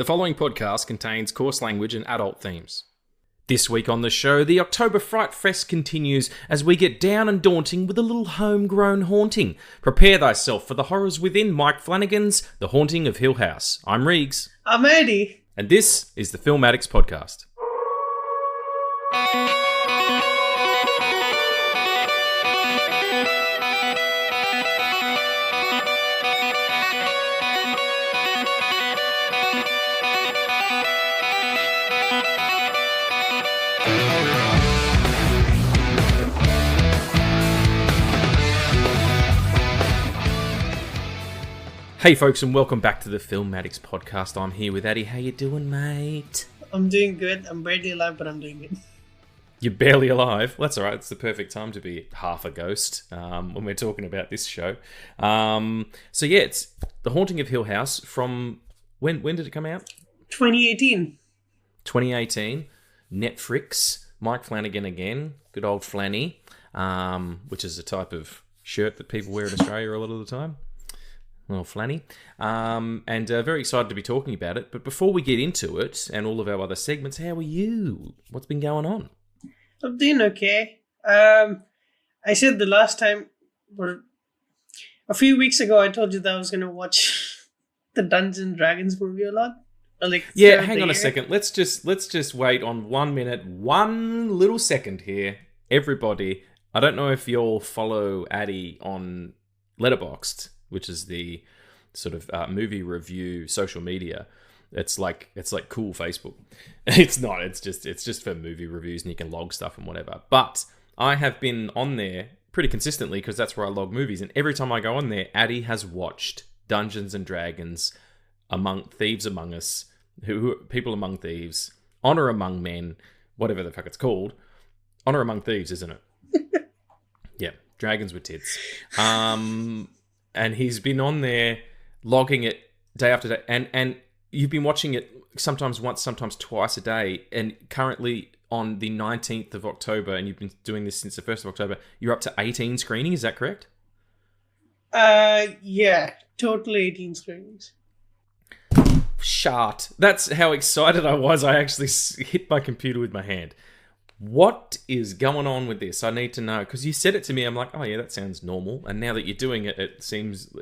The following podcast contains coarse language and adult themes. This week on the show, the October Fright Fest continues as we get down and daunting with a little homegrown haunting. Prepare thyself for the horrors within Mike Flanagan's The Haunting of Hill House. I'm Regs. I'm Aady. And this is the Film Addicts podcast. Hey folks, and welcome back to the Film Addicts podcast. I'm here with Addie. How you doing, mate? I'm doing good. I'm barely alive, but I'm doing good. You're barely alive? Well, that's alright. It's the perfect time to be half a ghost when we're talking about this show. So yeah, it's The Haunting of Hill House from... When did it come out? 2018. 2018. Netflix. Mike Flanagan again. Good old Flanny. Which is a type of shirt that people wear in Australia a lot of the time. Little Flanny. And very excited to be talking about it. But before we get into it and all of our other segments, how are you? What's been going on? I'm doing okay. I said the last time, or a few weeks ago, I told you that I was going to watch the Dungeons and Dragons movie a lot. Yeah, hang on a second. Let's just wait on 1 minute, one little second here. Everybody, I don't know if you'll follow Addie on Letterboxd, which is the sort of movie review social media. It's like cool Facebook. It's not. It's just for movie reviews, and you can log stuff and whatever. But I have been on there pretty consistently because that's where I log movies. And every time I go on there, Addie has watched Dungeons and Dragons, Thieves Among Us, People Among Thieves, Honor Among Men, whatever the fuck it's called. Honor Among Thieves, isn't it? Yeah, dragons with tits. And he's been on there logging it day after day. And you've been watching it sometimes once, sometimes twice a day. And currently on the 19th of October, and you've been doing this since the 1st of October, you're up to 18 screenings. Is that correct? Yeah, total 18 screenings. Shart. That's how excited I was. I actually hit my computer with my hand. What is going on with this? I need to know. Because you said it to me, I'm like, oh yeah, that sounds normal. And now that you're doing it, it seems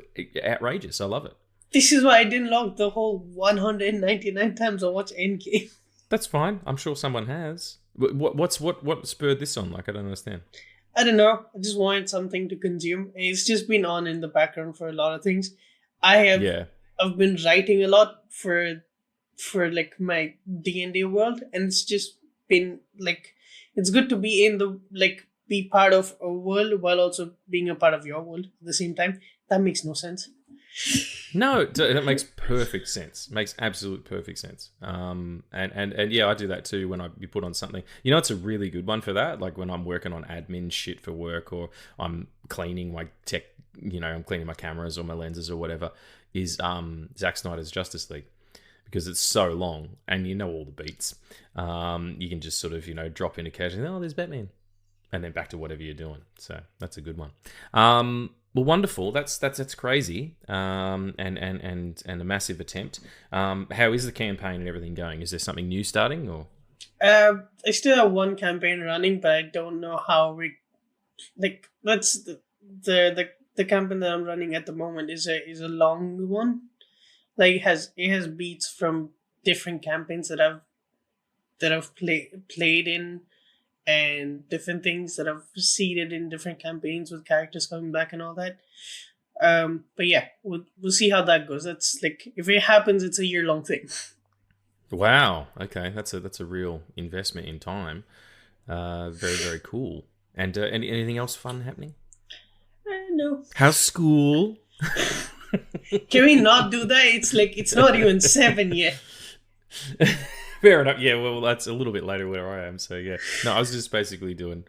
outrageous. I love it. This is why I didn't log the whole 199 times I watched Endgame. That's fine. I'm sure someone has. What spurred this on? Like, I don't understand. I don't know. I just wanted something to consume. It's just been on in the background for a lot of things. I've been writing a lot for like my D&D world, and it's just been like, it's good to be in the, like, be part of a world while also being a part of your world at the same time. That makes no sense. No, it makes perfect sense. Makes absolute perfect sense. And yeah, I do that too when you put on something. You know, it's a really good one for that. Like when I'm working on admin shit for work, or I'm cleaning my tech, you know, I'm cleaning my cameras or my lenses or whatever, is Zack Snyder's Justice League. Because it's so long and you know all the beats. You can just sort of, you know, drop in occasionally, oh, there's Batman. And then back to whatever you're doing. So that's a good one. Well, wonderful. That's crazy. And a massive attempt. How is the campaign and everything going? Is there something new starting, or? I still have one campaign running, but I don't know how that's the campaign that I'm running at the moment is a long one. Like it has beats from different campaigns that I've played in, and different things that I've seeded in different campaigns with characters coming back and all that. But yeah, we'll see how that goes. That's like, if it happens, it's a year-long thing. Wow. Okay, that's a real investment in time. Very, very cool. And anything else fun happening? No. How's school? Can we not do that? It's like, it's not even 7 yet. Fair enough. Yeah, well, that's a little bit later where I am. So yeah, no, I was just basically doing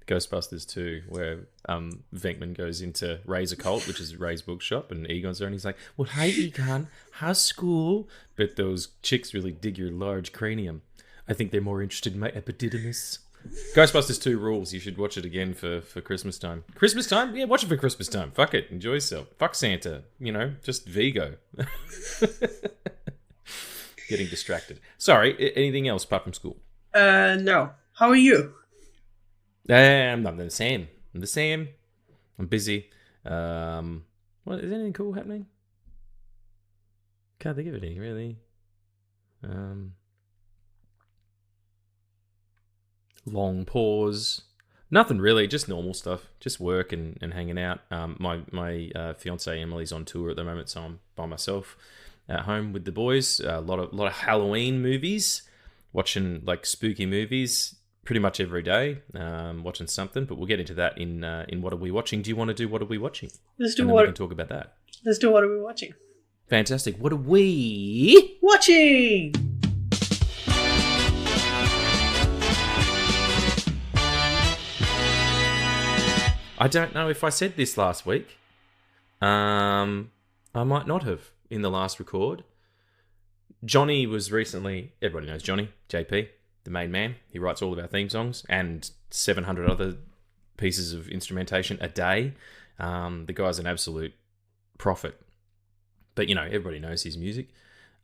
Ghostbusters 2, where Venkman goes into Ray's occult, which is Ray's bookshop, and Egon's there, and he's like, well, hey Egon, how's school? But those chicks really dig your large cranium. I think they're more interested in my epididymis. Ghostbusters 2 rules. You should watch it again for Christmas time. Christmas time? Yeah, watch it for Christmas time. Fuck it. Enjoy yourself. Fuck Santa. You know, just Vigo. getting distracted. Sorry, anything else apart from school? No. How are you? I'm the same. I'm busy. What is anything cool happening? Can't think of anything really. Long pause. Nothing really, just normal stuff. Just work and hanging out. My fiance Emily's on tour at the moment, so I'm by myself at home with the boys. A lot of Halloween movies, watching like spooky movies pretty much every day. Watching something, but we'll get into that in What Are We Watching? Do you want to do What Are We Watching? Let's do and then we can talk about that. Let's do What Are We Watching? Fantastic. What are we watching? I don't know if I said this last week. I might not have in the last record. Johnny was recently... Everybody knows Johnny, JP, the main man. He writes all of our theme songs and 700 other pieces of instrumentation a day. The guy's an absolute prophet. But, you know, everybody knows his music.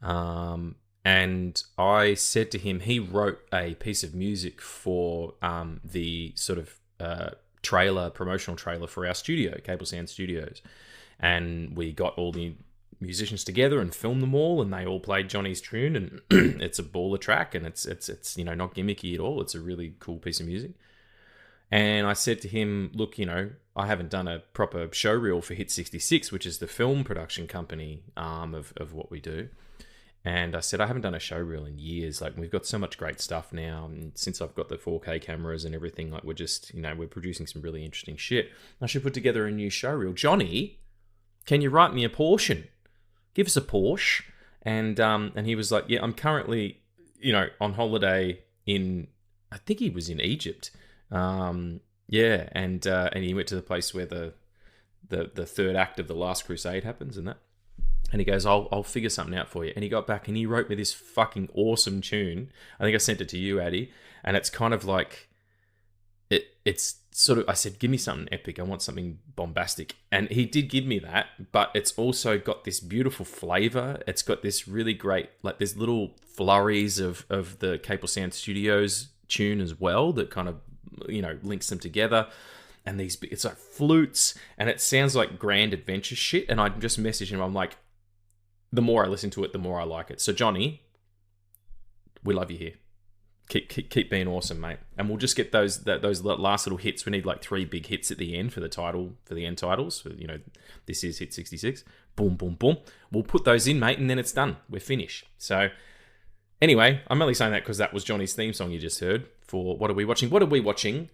And I said to him, he wrote a piece of music for the sort of promotional trailer for our studio, Cable Sound Studios. And we got all the musicians together and filmed them all, and they all played Johnny's tune, and it's a baller track, and it's you know, not gimmicky at all. It's a really cool piece of music. And I said to him, look, you know, I haven't done a proper show reel for Hit 66, which is the film production company arm of what we do. And I said, I haven't done a show reel in years. Like, we've got so much great stuff now. And since I've got the 4K cameras and everything, like, we're just, you know, we're producing some really interesting shit. I should put together a new show reel. Johnny, can you write me a portion? Give us a Porsche. And he was like, yeah, I'm currently, you know, on holiday in, I think he was in Egypt. Yeah, and he went to the place where the third act of The Last Crusade happens and that. And he goes, I'll figure something out for you. And he got back and he wrote me this fucking awesome tune. I think I sent it to you, Addie. And it's kind of like, it's sort of, I said, give me something epic. I want something bombastic. And he did give me that, but it's also got this beautiful flavor. It's got this really great, like, there's little flurries of the Cable Sound Studios tune as well that kind of, you know, links them together. And it's like flutes, and it sounds like grand adventure shit. And I just messaged him, I'm like, the more I listen to it, the more I like it. So Johnny, we love you here. Keep being awesome, mate. And we'll just get those last little hits. We need like 3 big hits at the end for the end titles. For, you know, this is Hit 66. Boom, boom, boom. We'll put those in, mate, and then it's done. We're finished. So anyway, I'm only saying that because that was Johnny's theme song you just heard for What Are We Watching? What are we watching?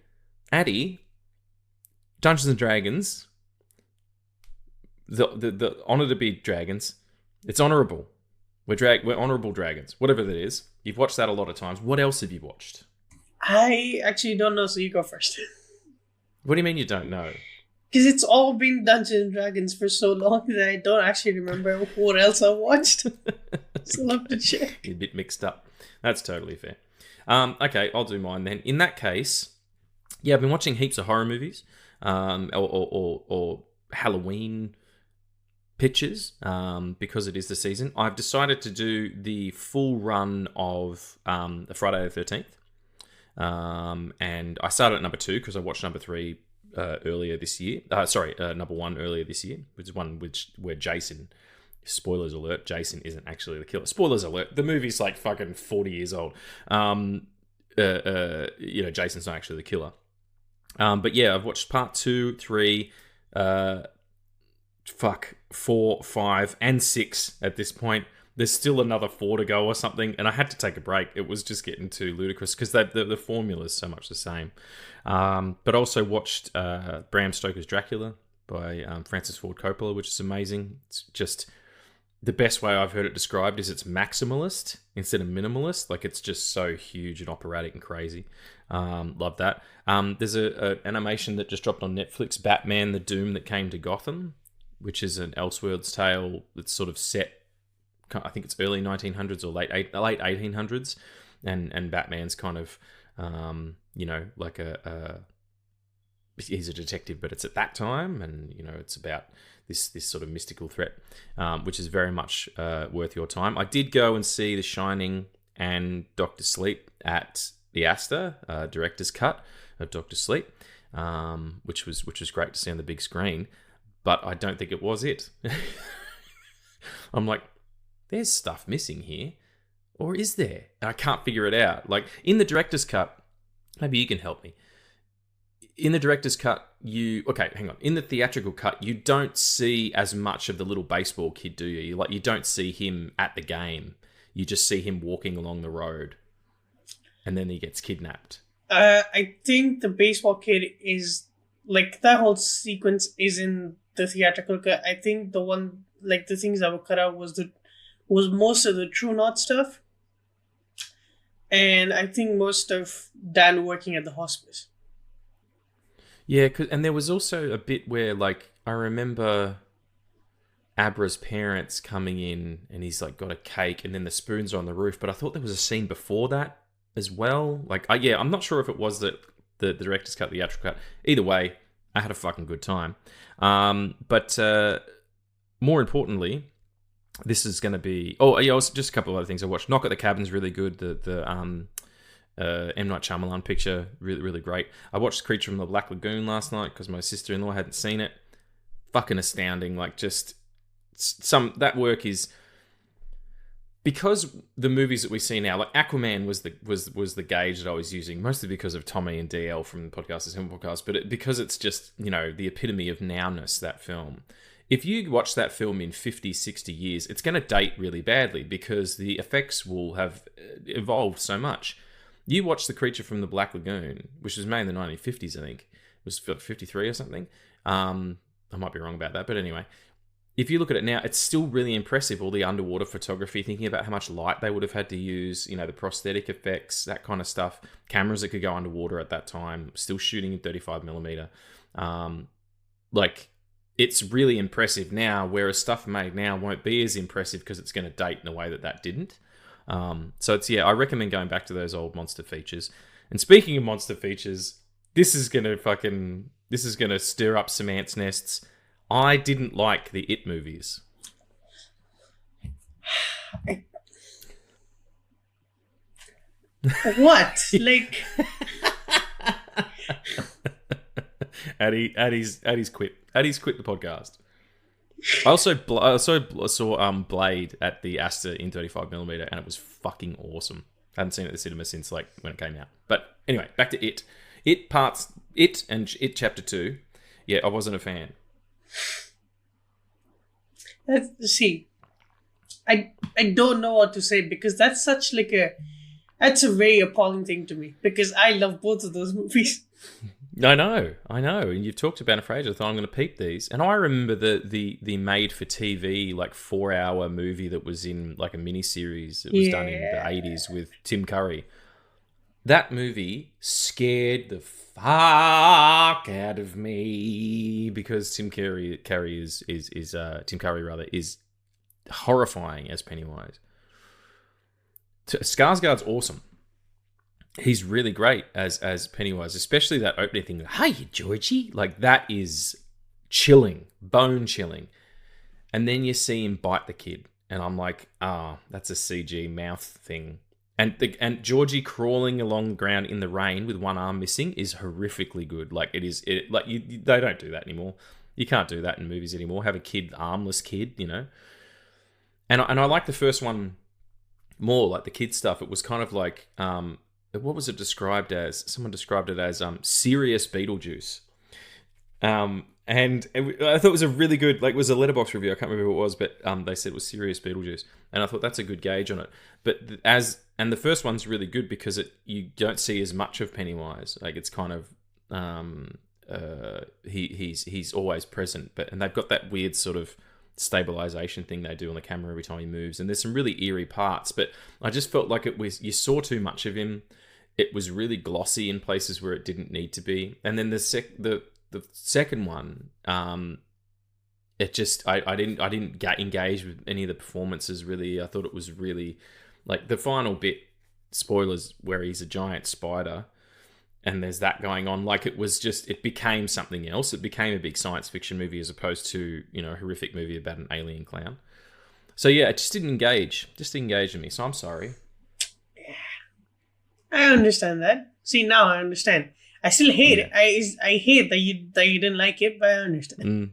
Addie, Dungeons and Dragons. The honor to be dragons. It's honourable. We're honourable dragons. Whatever that is. You've watched that a lot of times. What else have you watched? I actually don't know, so you go first. What do you mean you don't know? Because it's all been Dungeons and Dragons for so long that I don't actually remember what else I watched. So I'll have to check. You're a bit mixed up. That's totally fair. Okay, I'll do mine then. In that case, yeah, I've been watching heaps of horror movies, or Halloween pictures, because it is the season. I've decided to do the full run of the Friday the 13th, and I started at number 2 because I watched number 3 earlier this year. Number 1 earlier this year, which is one where Jason, spoilers alert, Jason isn't actually the killer. Spoilers alert, the movie's like fucking 40 years old. You know, Jason's not actually the killer. But yeah, I've watched part 2, 3, 4, 5, and 6 at this point. There's still another 4 to go or something, and I had to take a break. It was just getting too ludicrous because the formula is so much the same. But I also watched Bram Stoker's Dracula by Francis Ford Coppola, which is amazing. It's just the best way I've heard it described is it's maximalist instead of minimalist. Like, it's just so huge and operatic and crazy. Love that. There's an animation that just dropped on Netflix, Batman: The Doom That Came to Gotham, which is an Elseworlds tale that's sort of set, I think it's early 1900s or late 1800s, and Batman's kind of, you know, like he's a detective, but it's at that time, and it's about this sort of mystical threat, which is very much worth your time. I did go and see The Shining and Doctor Sleep at the Astor, director's cut of Doctor Sleep, which was great to see on the big screen. But I don't think it was it. I'm like, there's stuff missing here, or is there? And I can't figure it out. Like in the director's cut, maybe you can help me. In the director's cut, in the theatrical cut, you don't see as much of the little baseball kid, do you? You don't see him at the game. You just see him walking along the road, and then he gets kidnapped. I think the baseball kid is that whole sequence is in the theatrical cut. I think the one the things that were cut out was most of the True Knot stuff, and I think most of Dan working at the hospice. Yeah, and there was also a bit where, I remember Abra's parents coming in, and he's, got a cake, and then the spoons are on the roof, but I thought there was a scene before that as well. I'm not sure if it was the director's cut, the theatrical cut. Either way, I had a fucking good time. But more importantly, this is going to be... Oh, yeah, also just a couple of other things I watched. Knock at the Cabin's really good. The M. Night Shyamalan picture, really, really great. I watched Creature from the Black Lagoon last night because my sister-in-law hadn't seen it. Fucking astounding. That work is... Because the movies that we see now, Aquaman was the gauge that I was using, mostly because of Tommy and DL from the Podcast the Cinema Podcast, but because it's just, the epitome of nowness, that film. If you watch that film in 50, 60 years, it's going to date really badly because the effects will have evolved so much. You watch The Creature from the Black Lagoon, which was made in the 1950s, I think. It was 53 or something. I might be wrong about that, but anyway. If you look at it now, it's still really impressive, all the underwater photography, thinking about how much light they would have had to use, the prosthetic effects, that kind of stuff. Cameras that could go underwater at that time, still shooting in 35mm. It's really impressive now, whereas stuff made now won't be as impressive because it's going to date in a way that didn't. I recommend going back to those old monster features. And speaking of monster features, this is going to stir up some ants' nests. I didn't like the It movies. What? Addie's quit. Addie's quit the podcast. I also saw Blade at the Astor in 35mm, and it was fucking awesome. I haven't seen it at the cinema since when it came out. But anyway, back to It. It and It Chapter 2. Yeah, I wasn't a fan. I don't know what to say because that's such that's a very appalling thing to me because I love both of those movies. I know. And you've talked about it for ages. I thought I'm going to peep these. And I remember the made-for-TV 4-hour movie that was in a mini-series that was done in the 80s with Tim Curry. That movie scared the fuck out of me because Tim Curry is horrifying as Pennywise. Skarsgård's awesome. He's really great as Pennywise, especially that opening thing. Hey, Georgie, that is chilling, bone chilling. And then you see him bite the kid, and I'm like, that's a CG mouth thing. And Georgie crawling along the ground in the rain with one arm missing is horrifically good. They don't do that anymore. You can't do that in movies anymore. Have a kid, armless kid, And I like the first one more, the kid stuff. It was kind of what was it described as? Someone described it as serious Beetlejuice. And I thought it was a really good, it was a Letterboxd review. I can't remember who it was, but they said it was serious Beetlejuice. And I thought that's a good gauge on it. But the first one's really good because you don't see as much of Pennywise. It's kind of he's always present, and they've got that weird sort of stabilization thing they do on the camera every time he moves. And there's some really eerie parts, but I just felt like you saw too much of him. It was really glossy in places where it didn't need to be. And then the second one, it just I didn't get engaged with any of the performances really. I thought it was really the final bit, spoilers, where he's a giant spider. and there's that going on. Like, it became something else. It became a big science fiction movie as opposed to, a horrific movie about an alien clown. So yeah, it just didn't engage. Just didn't engage in me. So I'm sorry. I understand that. See, now I understand. I still hate it. I hate that you didn't like it, but I understand.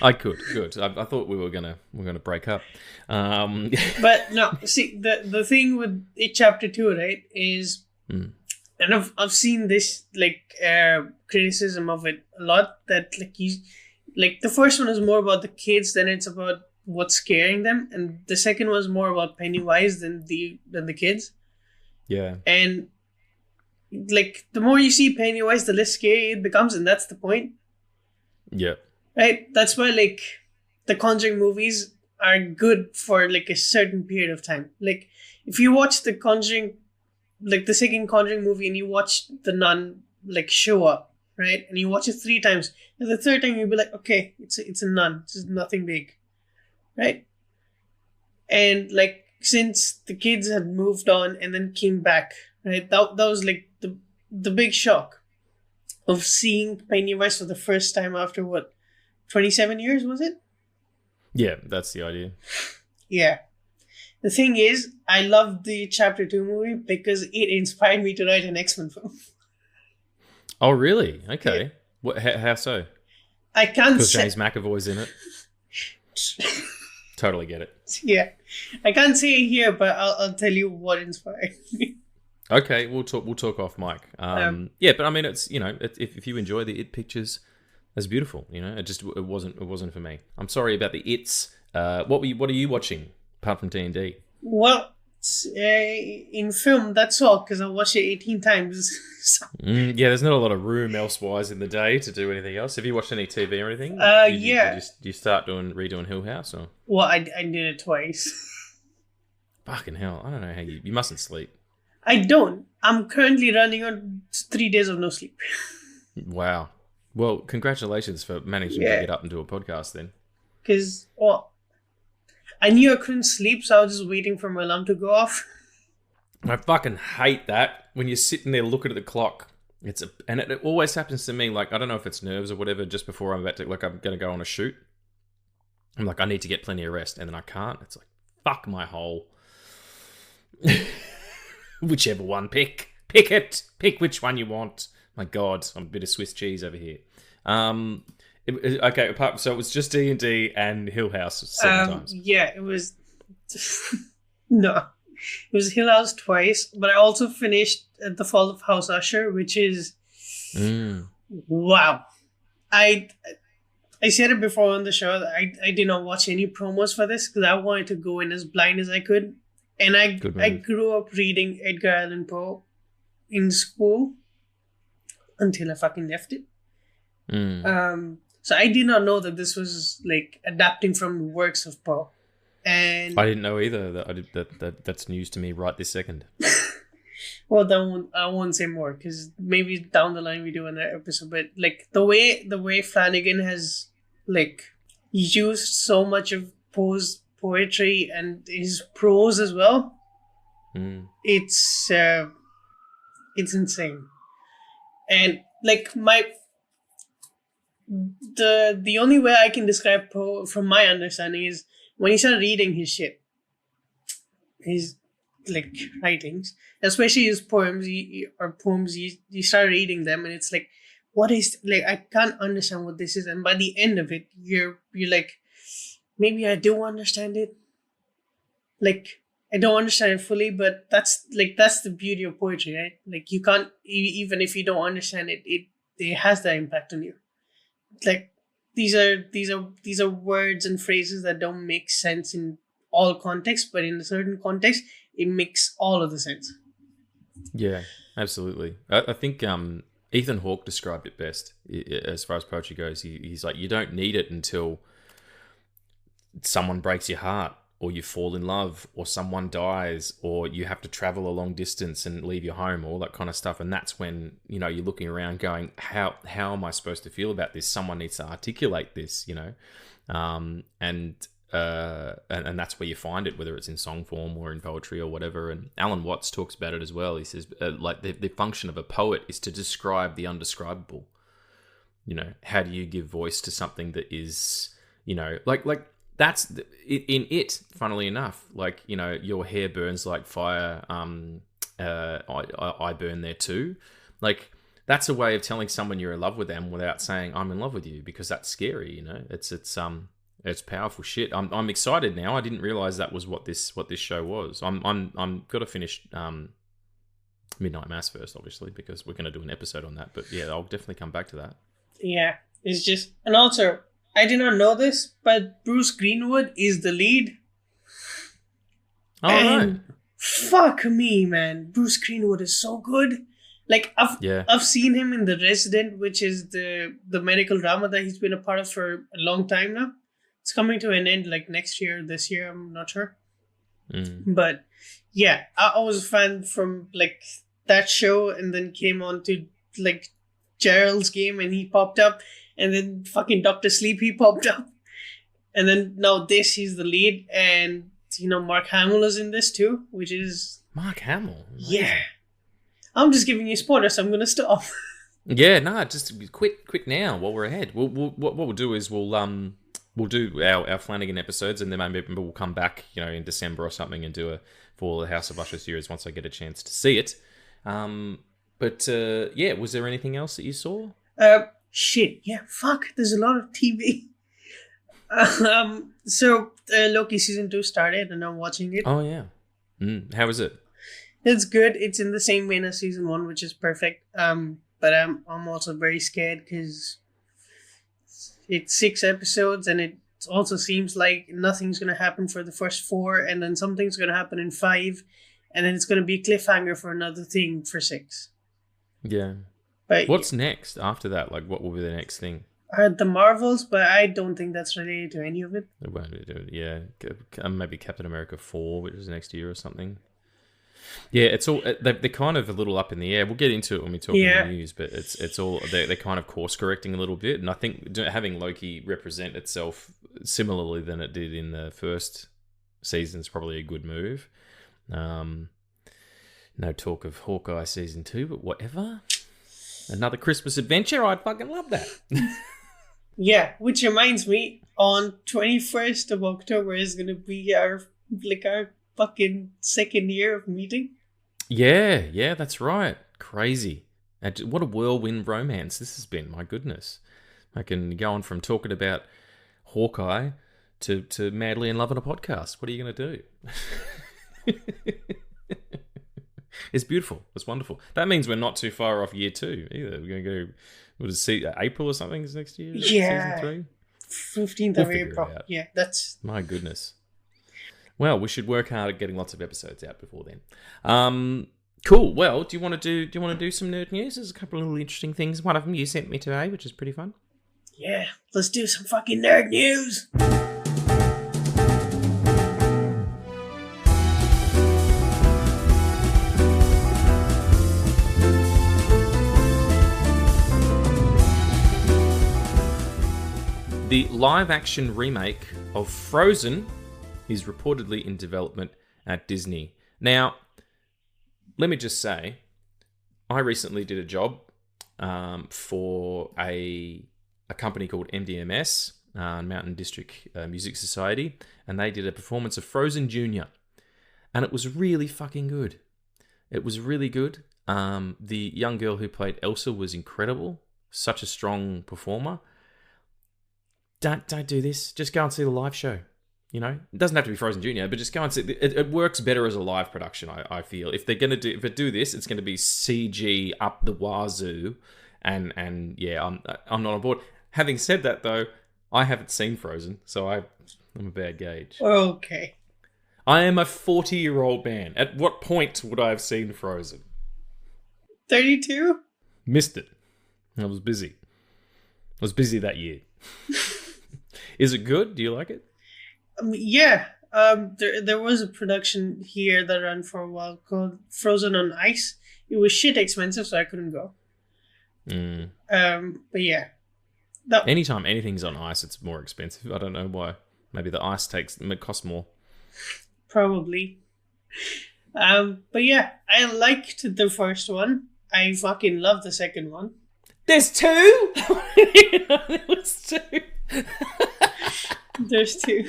I could. Good. I thought we were gonna break up. But no, see, the thing with it chapter 2, right, is, and I've seen this criticism of it a lot, that the first one is more about the kids than it's about what's scaring them, and the second was more about Pennywise than the kids. Yeah. And the more you see Pennywise, the less scary it becomes, and that's the point. Yeah. Right? That's why the Conjuring movies are good for a certain period of time. If you watch the Conjuring, the second Conjuring movie, and you watch the nun show up, right? And you watch it 3 times, and the third time you'll be like, okay, it's a nun. It's just nothing big. Right? And since the kids had moved on and then came back, right? That was the big shock of seeing Pennywise for the first time after 27 years, was it? Yeah, that's the idea. Yeah. The thing is, I loved the chapter 2 movie because it inspired me to write an X-Men film. Oh, really? Okay. Yeah. What? How so? I can't because James McAvoy's in it. Totally get it. Yeah, I can't say it here, but I'll tell you what inspired me. Okay, we'll talk off mic. Yeah, but I mean, it's if you enjoy the It pictures, that's beautiful. It wasn't for me. I'm sorry about the It's. What are you watching apart from D&D? Well, in film, that's all, because I watched it 18 times. So. Yeah, there's not a lot of room elsewise in the day to do anything else. Have you watched any TV or anything? Yeah. Did you start redoing Hill House? Or? Well, I did it twice. Fucking hell. I don't know how you mustn't sleep. I don't. I'm currently running on 3 days of no sleep. Wow. Well, congratulations for managing to get up and do a podcast then. Because, I knew I couldn't sleep, so I was just waiting for my alarm to go off. I fucking hate that when you're sitting there looking at the clock. And it always happens to me. I don't know if it's nerves or whatever. Just before I'm about to, I'm going to go on a shoot, I'm I need to get plenty of rest, and then I can't. It's fuck my hole. Whichever one, pick it. Pick which one you want. My God, I'm a bit of Swiss cheese over here. Okay, so it was just D&D and Hill House 7 times. Yeah, it was. No, it was Hill House twice, but I also finished The Fall of House Usher, which is wow. I said it before on the show that I did not watch any promos for this because I wanted to go in as blind as I could, and I grew up reading Edgar Allan Poe in school until I fucking left it. So I did not know that this was adapting from works of Poe, and I didn't know either. That's news to me right this second. Well, I won't say more because maybe down the line we do another episode. But the way Flanagan has used so much of Poe's poetry and his prose as well, it's insane. And the only way I can describe Poe from my understanding is when you start reading his shit, his writings, especially his poems, you start reading them, and it's what is I can't understand what this is, and by the end of it, you're maybe I do understand it. I don't understand it fully, but that's the beauty of poetry, right? You can't, even if you don't understand it, it has that impact on you. These are words and phrases that don't make sense in all contexts, but in a certain context, it makes all of the sense. Yeah, absolutely. I think Ethan Hawke described it best as far as poetry goes. He's you don't need it until someone breaks your heart, or you fall in love, or someone dies, or you have to travel a long distance and leave your home, all that kind of stuff. And that's when, you're looking around going, how am I supposed to feel about this? Someone needs to articulate this, And and that's where you find it, whether it's in song form or in poetry or whatever. And Alan Watts talks about it as well. He says, like, the function of a poet is to describe the undescribable. You know, how do you give voice to something that is, you know, like that's in it. Funnily enough, like, you know, your hair burns like fire. I burn there too. Like, that's a way of telling someone you're in love with them without saying I'm in love with you, because that's scary. You know, it's powerful shit. I'm excited now. I didn't realize that was what this show was. I'm got to finish Midnight Mass first, obviously, because we're going to do an episode on that. But yeah, I'll definitely come back to that. Yeah, it's just, and also I did not know this, but Bruce Greenwood is the lead. Oh, and right. Fuck me, man. Bruce Greenwood is so good. Like, I've seen him in The Resident, which is the medical drama that he's been a part of for a long time now. It's coming to an end like next year, this year, I'm not sure. But yeah, I was a fan from like that show, and then came on to like Gerald's Game, and he popped up, and then fucking Dr. Sleep, he popped up. And then now this, he's the lead, and you know, Mark Hamill is in this too, which is... Mark Hamill? Yeah. I'm just giving you spoilers, so I'm going to stop. Yeah, no, just quick now while we're ahead. What we'll do is we'll do our Flanagan episodes, and then maybe we'll come back, you know, in December or something, and do a for the House of Usher series once I get a chance to see it. But yeah, was there anything else that you saw? Shit, yeah, fuck. There's a lot of TV. So Loki season 2 started, and I'm watching it. Oh yeah. How is it? It's good. It's in the same vein as season 1, which is perfect. But I'm also very scared because it's 6 episodes, and it also seems like nothing's gonna happen for the first 4, and then something's gonna happen in 5, and then it's gonna be a cliffhanger for another thing for 6. Yeah. But what's next after that? Like, what will be the next thing? The Marvels, but I don't think that's related to any of it. It won't do it. Yeah, maybe Captain America 4, which is next year or something. Yeah, it's all they're kind of a little up in the air. We'll get into it when we talk about the news, but it's all they're kind of course correcting a little bit, and I think having Loki represent itself similarly than it did in the first season is probably a good move. No talk of Hawkeye season 2, but whatever. Another Christmas adventure. I'd fucking love that. Yeah, which reminds me, on 21st of October is going to be our fucking second year of meeting. Yeah, that's right. Crazy. And what a whirlwind romance this has been. My goodness. I can go on from talking about Hawkeye to madly in love on a podcast. What are you going to do? It's beautiful. It's wonderful. That means we're not too far off year 2 either. We're going to go, what is it, April or something is next year? Yeah. Season 3? 15th of April. Yeah, that's... My goodness. Well, we should work hard at getting lots of episodes out before then. Cool. Well, do you want to do some nerd news? There's a couple of little interesting things. One of them you sent me today, which is pretty fun. Yeah, let's do some fucking nerd news. The live-action remake of Frozen is reportedly in development at Disney. Now, let me just say, I recently did a job for a company called MDMS, Mountain District Music Society, and they did a performance of Frozen Junior, and it was really fucking good. It was really good. The young girl who played Elsa was incredible, such a strong performer. Don't do this. Just go and see the live show. You know, it doesn't have to be Frozen Junior, but just go and see. It works better as a live production. I feel if they do this, it's going to be CG up the wazoo, and yeah, I'm not on board. Having said that, though, I haven't seen Frozen, so I'm a bad gauge. Okay. I am a 40-year-old man. At what point would I have seen Frozen? 32. Missed it. I was busy. That year. Is it good? Do you like it? Yeah. There was a production here that ran for a while called Frozen on Ice. It was shit expensive, so I couldn't go. But yeah. Anytime anything's on ice, it's more expensive. I don't know why. Maybe the ice costs more. Probably. But yeah, I liked the first one. I fucking love the second one. There's two? There was two. There's two.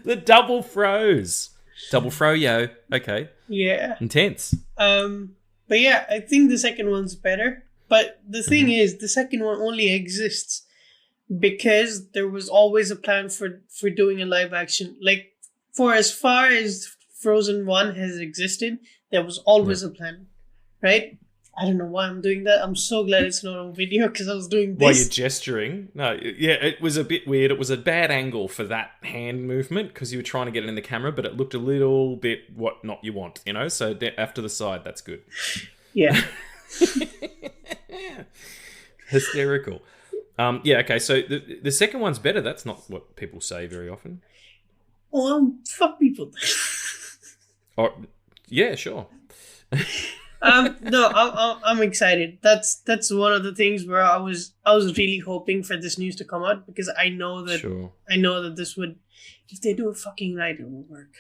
The double froze. Double fro-yo. Okay. Yeah. Intense. But yeah, I think the second one's better. But the thing is, the second one only exists because there was always a plan for doing a live action. Like, for as far as Frozen 1 has existed, there was always a plan, right? I don't know why I'm doing that. I'm so glad it's not on video because I was doing this. While you're gesturing. No, yeah, it was a bit weird. It was a bad angle for that hand movement because you were trying to get it in the camera, but it looked a little bit not you want, you know? So after the side, that's good. Yeah. Hysterical. Yeah, okay, so the second one's better. That's not what people say very often. Well, fuck people. Or, yeah, sure. No, I'm excited. That's one of the things where I was really hoping for this news to come out because I know that this would, if they do it fucking right, it will work.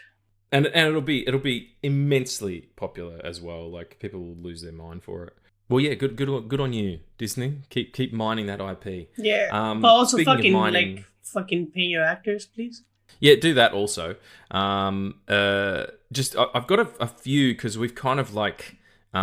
And it'll be immensely popular as well. Like people will lose their mind for it. Well, yeah, good on you, Disney. Keep mining that IP. Yeah, but also fucking fucking pay your actors, please. Yeah, do that also. Just I've got a few because we've kind of like we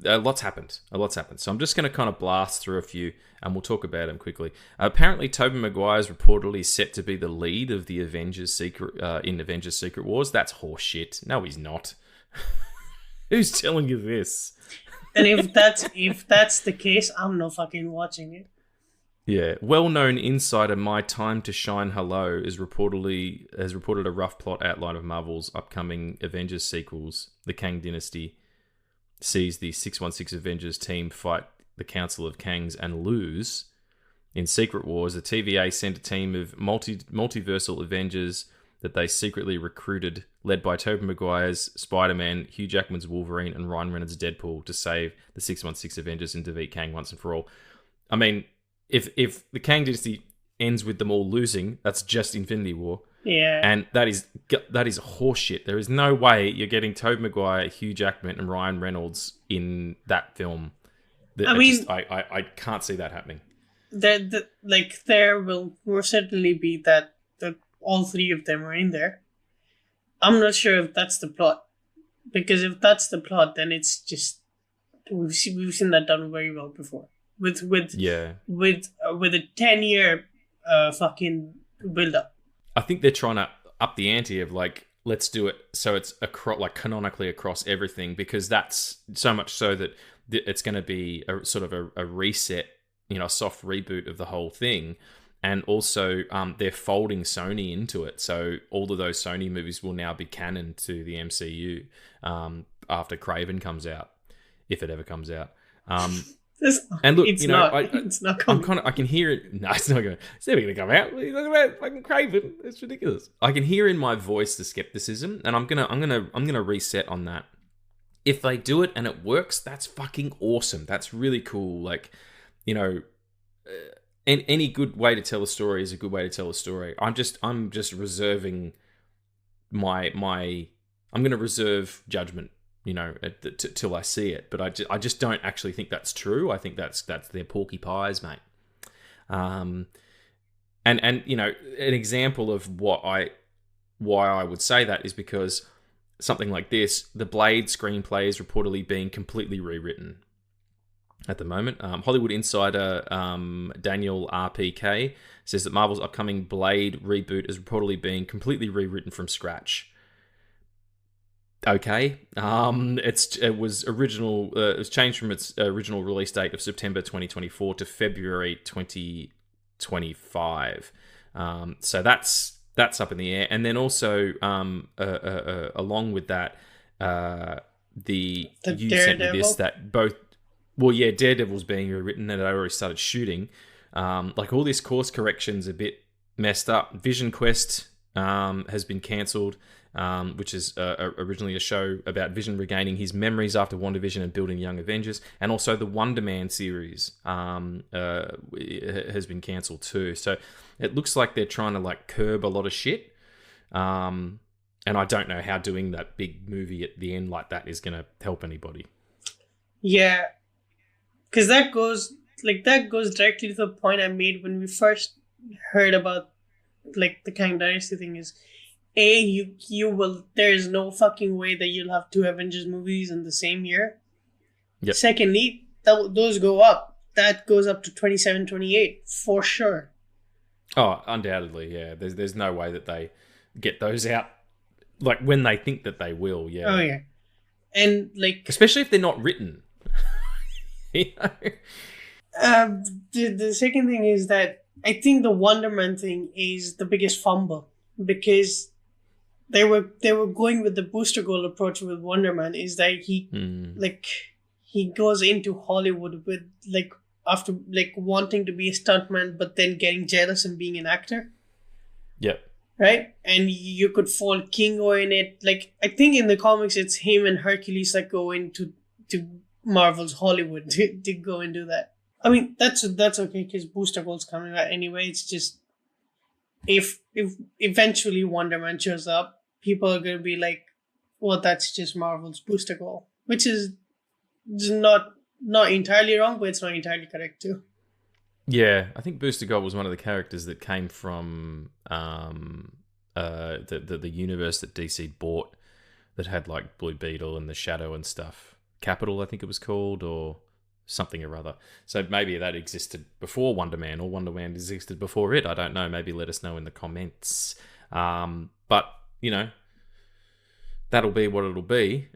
a lot's happened. So I'm just going to kind of blast through a few, and we'll talk about them quickly. Apparently, Tobey Maguire is reportedly set to be the lead of the Avengers in Avengers Secret Wars. That's horseshit. No, he's not. Who's telling you this? And if that's the case, I'm not fucking watching it. Yeah, well-known insider My Time to Shine Hello has reported a rough plot outline of Marvel's upcoming Avengers sequels. The Kang Dynasty sees the 616 Avengers team fight the Council of Kangs and lose. In Secret Wars, the TVA sent a team of multiversal Avengers that they secretly recruited, led by Tobey Maguire's Spider-Man, Hugh Jackman's Wolverine, and Ryan Reynolds' Deadpool, to save the 616 Avengers and defeat Kang once and for all. I mean, if the Kang Dynasty ends with them all losing, that's just Infinity War. Yeah. And that is horseshit. There is no way you're getting Tobey Maguire, Hugh Jackman, and Ryan Reynolds in that film. I can't see that happening. There will certainly be that all three of them are in there. I'm not sure if that's the plot, because if that's the plot, then it's just we've seen that done very well before with a 10-year fucking build up. I think they're trying to up the ante of like, let's do it so it's canonically across everything, because that's so much so that it's going to be a sort of a reset, a soft reboot of the whole thing. And also, they're folding Sony into it. So all of those Sony movies will now be canon to the MCU after Kraven comes out, if it ever comes out. And look, it's not coming. I can hear it. No, it's not going. It's never going to come out. What are you talking about? Fucking Kraven. It's ridiculous. I can hear in my voice the skepticism, and I'm gonna reset on that. If they do it and it works, that's fucking awesome. That's really cool. Like, any good way to tell a story is a good way to tell a story. I'm just reserving I'm going to reserve judgment, till I see it. But I just don't actually think that's true. I think that's their porky pies, mate. And an example of why I would say that is because something like this, the Blade screenplay is reportedly being completely rewritten at the moment. Hollywood insider Daniel RPK says that Marvel's upcoming Blade reboot is reportedly being completely rewritten from scratch. Okay, it was changed from its original release date of September 2024 to February 2025. So that's up in the air, and then also along with that, you sent me this that both. Well, yeah, Daredevil's being rewritten, and I already started shooting. All this course correction's a bit messed up. Vision Quest has been cancelled. which is originally a show about Vision regaining his memories after WandaVision and building Young Avengers. And also the Wonder Man series has been cancelled too. So it looks like they're trying to like curb a lot of shit. And I don't know how doing that big movie at the end like that is going to help anybody. Yeah, because that goes directly to the point I made when we first heard about like the Kang Dynasty thing. Is you will, there is no fucking way that you'll have 2 Avengers movies in the same year. Yep. Secondly, those go up. That goes up to 27, 28 for sure. Oh, undoubtedly, yeah. There's no way that they get those out like when they think that they will, yeah. Oh yeah, and like especially if they're not written. You know? The second thing is that I think the Wonder Man thing is the biggest fumble, because they were going with the booster goal approach with Wonder Man. Is that he goes into Hollywood with like after like wanting to be a stuntman, but then getting jealous and being an actor. Yep. Right, and you could fold Kingo in it. Like I think in the comics, it's him and Hercules that go into Marvel's Hollywood to go and do that. I mean, that's okay because Booster Gold's coming out anyway. It's just if eventually Wonder Man shows up, people are gonna be like, "Well, that's just Marvel's Booster Gold," which is not entirely wrong, but it's not entirely correct too. Yeah, I think Booster Gold was one of the characters that came from the universe that DC bought that had like Blue Beetle and the Shadow and stuff. Capital, I think it was called, or something or other. So maybe that existed before Wonder Man, or Wonder Man existed before it. I don't know. Maybe let us know in the comments. But, you know, that'll be what it'll be.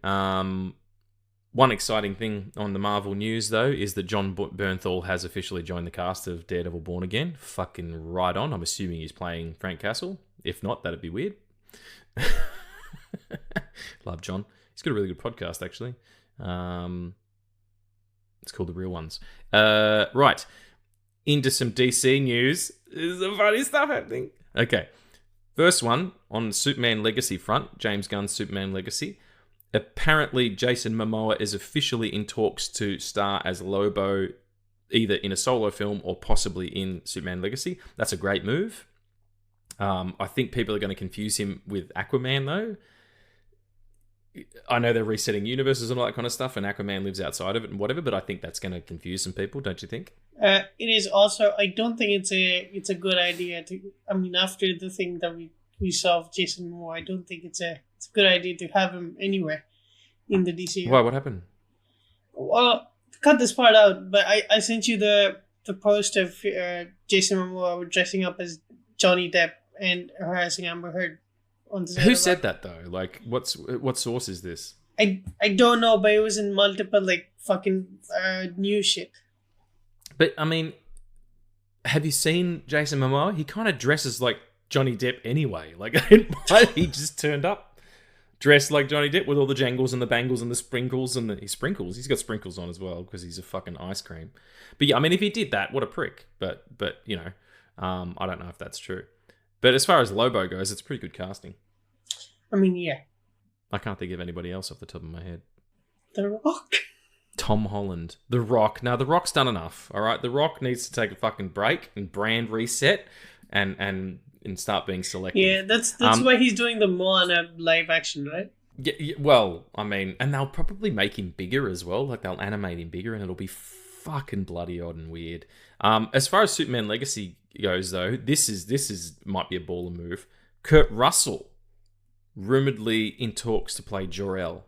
One exciting thing on the Marvel news, though, is that John Bernthal has officially joined the cast of Daredevil Born Again. Fucking right on. I'm assuming he's playing Frank Castle. If not, that'd be weird. Love John. He's got a really good podcast, actually. It's called The Real Ones. Right. Into some DC news. There's some funny stuff happening. Okay. First one, on the Superman Legacy front, James Gunn's Superman Legacy. Apparently, Jason Momoa is officially in talks to star as Lobo, either in a solo film or possibly in Superman Legacy. That's a great move. I think people are going to confuse him with Aquaman, though. I know they're resetting universes and all that kind of stuff, and Aquaman lives outside of it and whatever, but I think that's going to confuse some people, don't you think? It is also, I don't think it's a good idea to, I mean, after the thing that we saw of Jason Momoa, I don't think it's a good idea to have him anywhere in the DCU. Why? What happened? Well, cut this part out, but I sent you the post of Jason Momoa dressing up as Johnny Depp and harassing Amber Heard. Who said that though? Like, what source is this? I don't know, but it was in multiple like fucking news shit. But I mean, have you seen Jason Momoa? He kind of dresses like Johnny Depp anyway. Like, he just turned up dressed like Johnny Depp with all the jangles and the bangles and the sprinkles and the sprinkles. He's got sprinkles on as well because he's a fucking ice cream. But yeah, I mean, if he did that, what a prick. But you know, I don't know if that's true. But as far as Lobo goes, it's pretty good casting. I mean, yeah. I can't think of anybody else off the top of my head. The Rock. Tom Holland. The Rock. Now, The Rock's done enough, all right? The Rock needs to take a fucking break and brand reset and start being selective. Yeah, that's why he's doing the Moana live action, right? Yeah, well, I mean, and they'll probably make him bigger as well. Like, they'll animate him bigger and it'll be fucking bloody odd and weird. As far as Superman Legacy goes, though, this might be a baller move. Kurt Russell, rumoredly in talks to play Jor-El.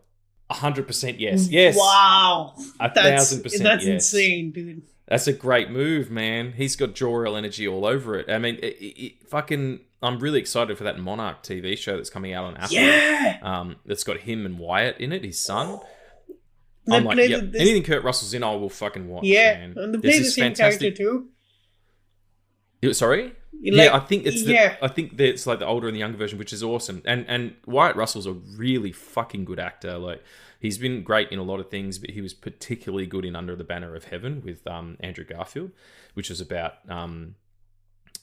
100% yes. Yes. Wow. 1,000% yes. That's insane, dude. That's a great move, man. He's got Jor-El energy all over it. I mean, fucking, I'm really excited for that Monarch TV show that's coming out on Apple. Yeah. That's got him and Wyatt in it, his son. I'm like, yep, anything Kurt Russell's in, I will fucking watch. Yeah, man. and they play the same character too. Sorry? I think it's I think that it's like the older and the younger version, which is awesome. And Wyatt Russell's a really fucking good actor. Like, he's been great in a lot of things, but he was particularly good in Under the Banner of Heaven with Andrew Garfield, which was about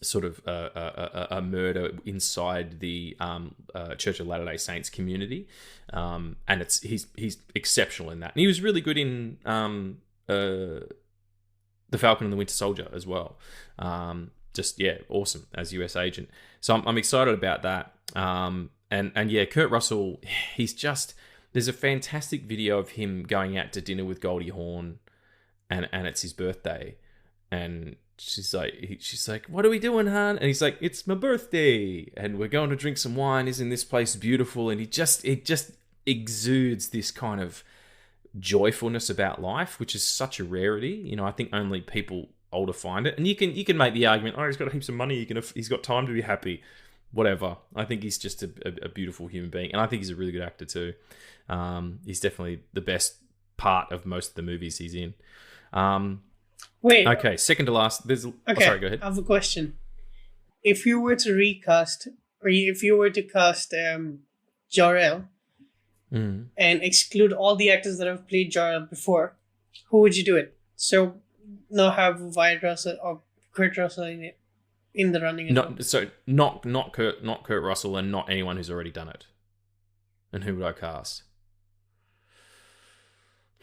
sort of a murder inside the Church of Latter-day Saints community, and he's exceptional in that. And he was really good in The Falcon and the Winter Soldier as well. Awesome as US agent. So I'm excited about that. And yeah, Kurt Russell, there's a fantastic video of him going out to dinner with Goldie Hawn, and it's his birthday, and she's like, "What are we doing, hon?" And he's like, "It's my birthday, and we're going to drink some wine. Isn't this place beautiful?" And it just exudes this kind of joyfulness about life, which is such a rarity. I think only people older find it. And you can make the argument, oh, he's got heaps of money, he's got time to be happy. Whatever. I think he's just a beautiful human being, and I think he's a really good actor too. He's definitely the best part of most of the movies he's in. Wait. Okay, second to last. Sorry, go ahead. I have a question. If you were to recast, or if you were to cast Jor-El and exclude all the actors that have played Jor-El before, who would you do it? So not have Wyatt Russell or Kurt Russell in the running. Not Kurt Russell, and not anyone who's already done it. And who would I cast?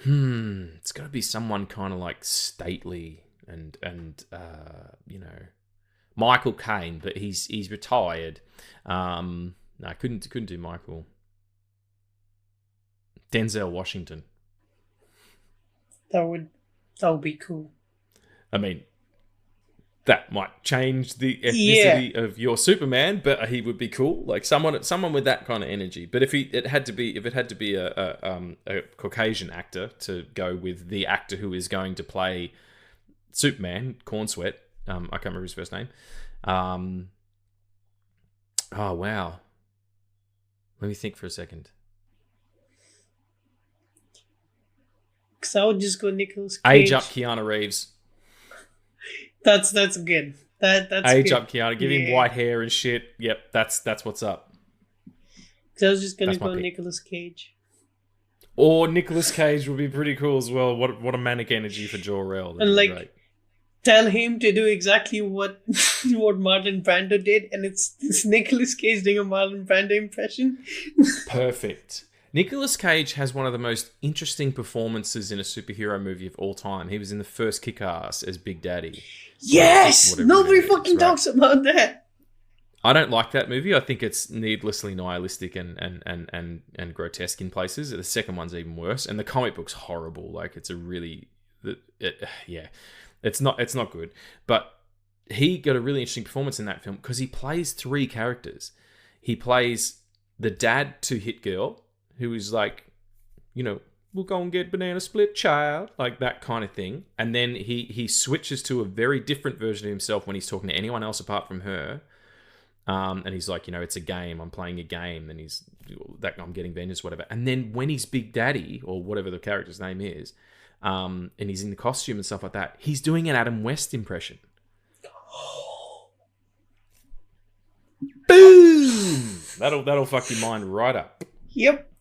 It's got to be someone kind of like stately and Michael Caine, but he's retired. No, I couldn't do Michael. Denzel Washington. That would be cool. I mean, that might change the ethnicity of your Superman, but he would be cool. Like someone with that kind of energy. But if it had to be a Caucasian actor to go with the actor who is going to play Superman, Cornsweat. I can't remember his first name. Oh wow. Let me think for a second. Because I would just go Nicolas Cage. Age up Keanu Reeves. That's good. That's age good. Up Keanu. Give him white hair and shit. Yep, that's what's up. Because I was just gonna go Nicolas Cage. Or Nicolas Cage would be pretty cool as well. What a manic energy for Jor-El. And like, tell him to do exactly what Marlon Brando did, and it's Nicolas Cage doing a Marlon Brando impression. Perfect. Nicolas Cage has one of the most interesting performances in a superhero movie of all time. He was in the first Kick-Ass as Big Daddy. Yes! Nobody fucking talks about that. I don't like that movie. I think it's needlessly nihilistic and grotesque in places. The second one's even worse. And the comic book's horrible. Like, it's a really... It's not good. But he got a really interesting performance in that film because he plays three characters. He plays the dad to Hit Girl, who is like, we'll go and get banana split, child, like that kind of thing. And then he switches to a very different version of himself when he's talking to anyone else apart from her. And he's like, it's a game. I'm playing a game. And he's that I'm getting vengeance, whatever. And then when he's Big Daddy or whatever the character's name is, and he's in the costume and stuff like that, he's doing an Adam West impression. Boom! That'll fuck your mind right up. Yep.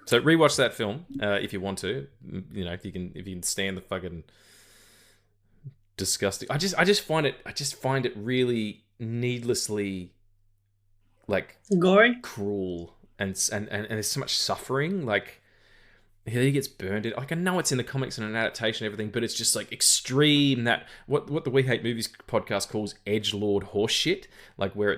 So rewatch that film if you want to. If you can stand the fucking disgusting. I just find it really needlessly like gory, cruel, and there's so much suffering. Like he gets burned. Like I know it's in the comics and an adaptation and everything, but it's just like extreme. That what the We Hate Movies podcast calls edgelord horseshit. Like where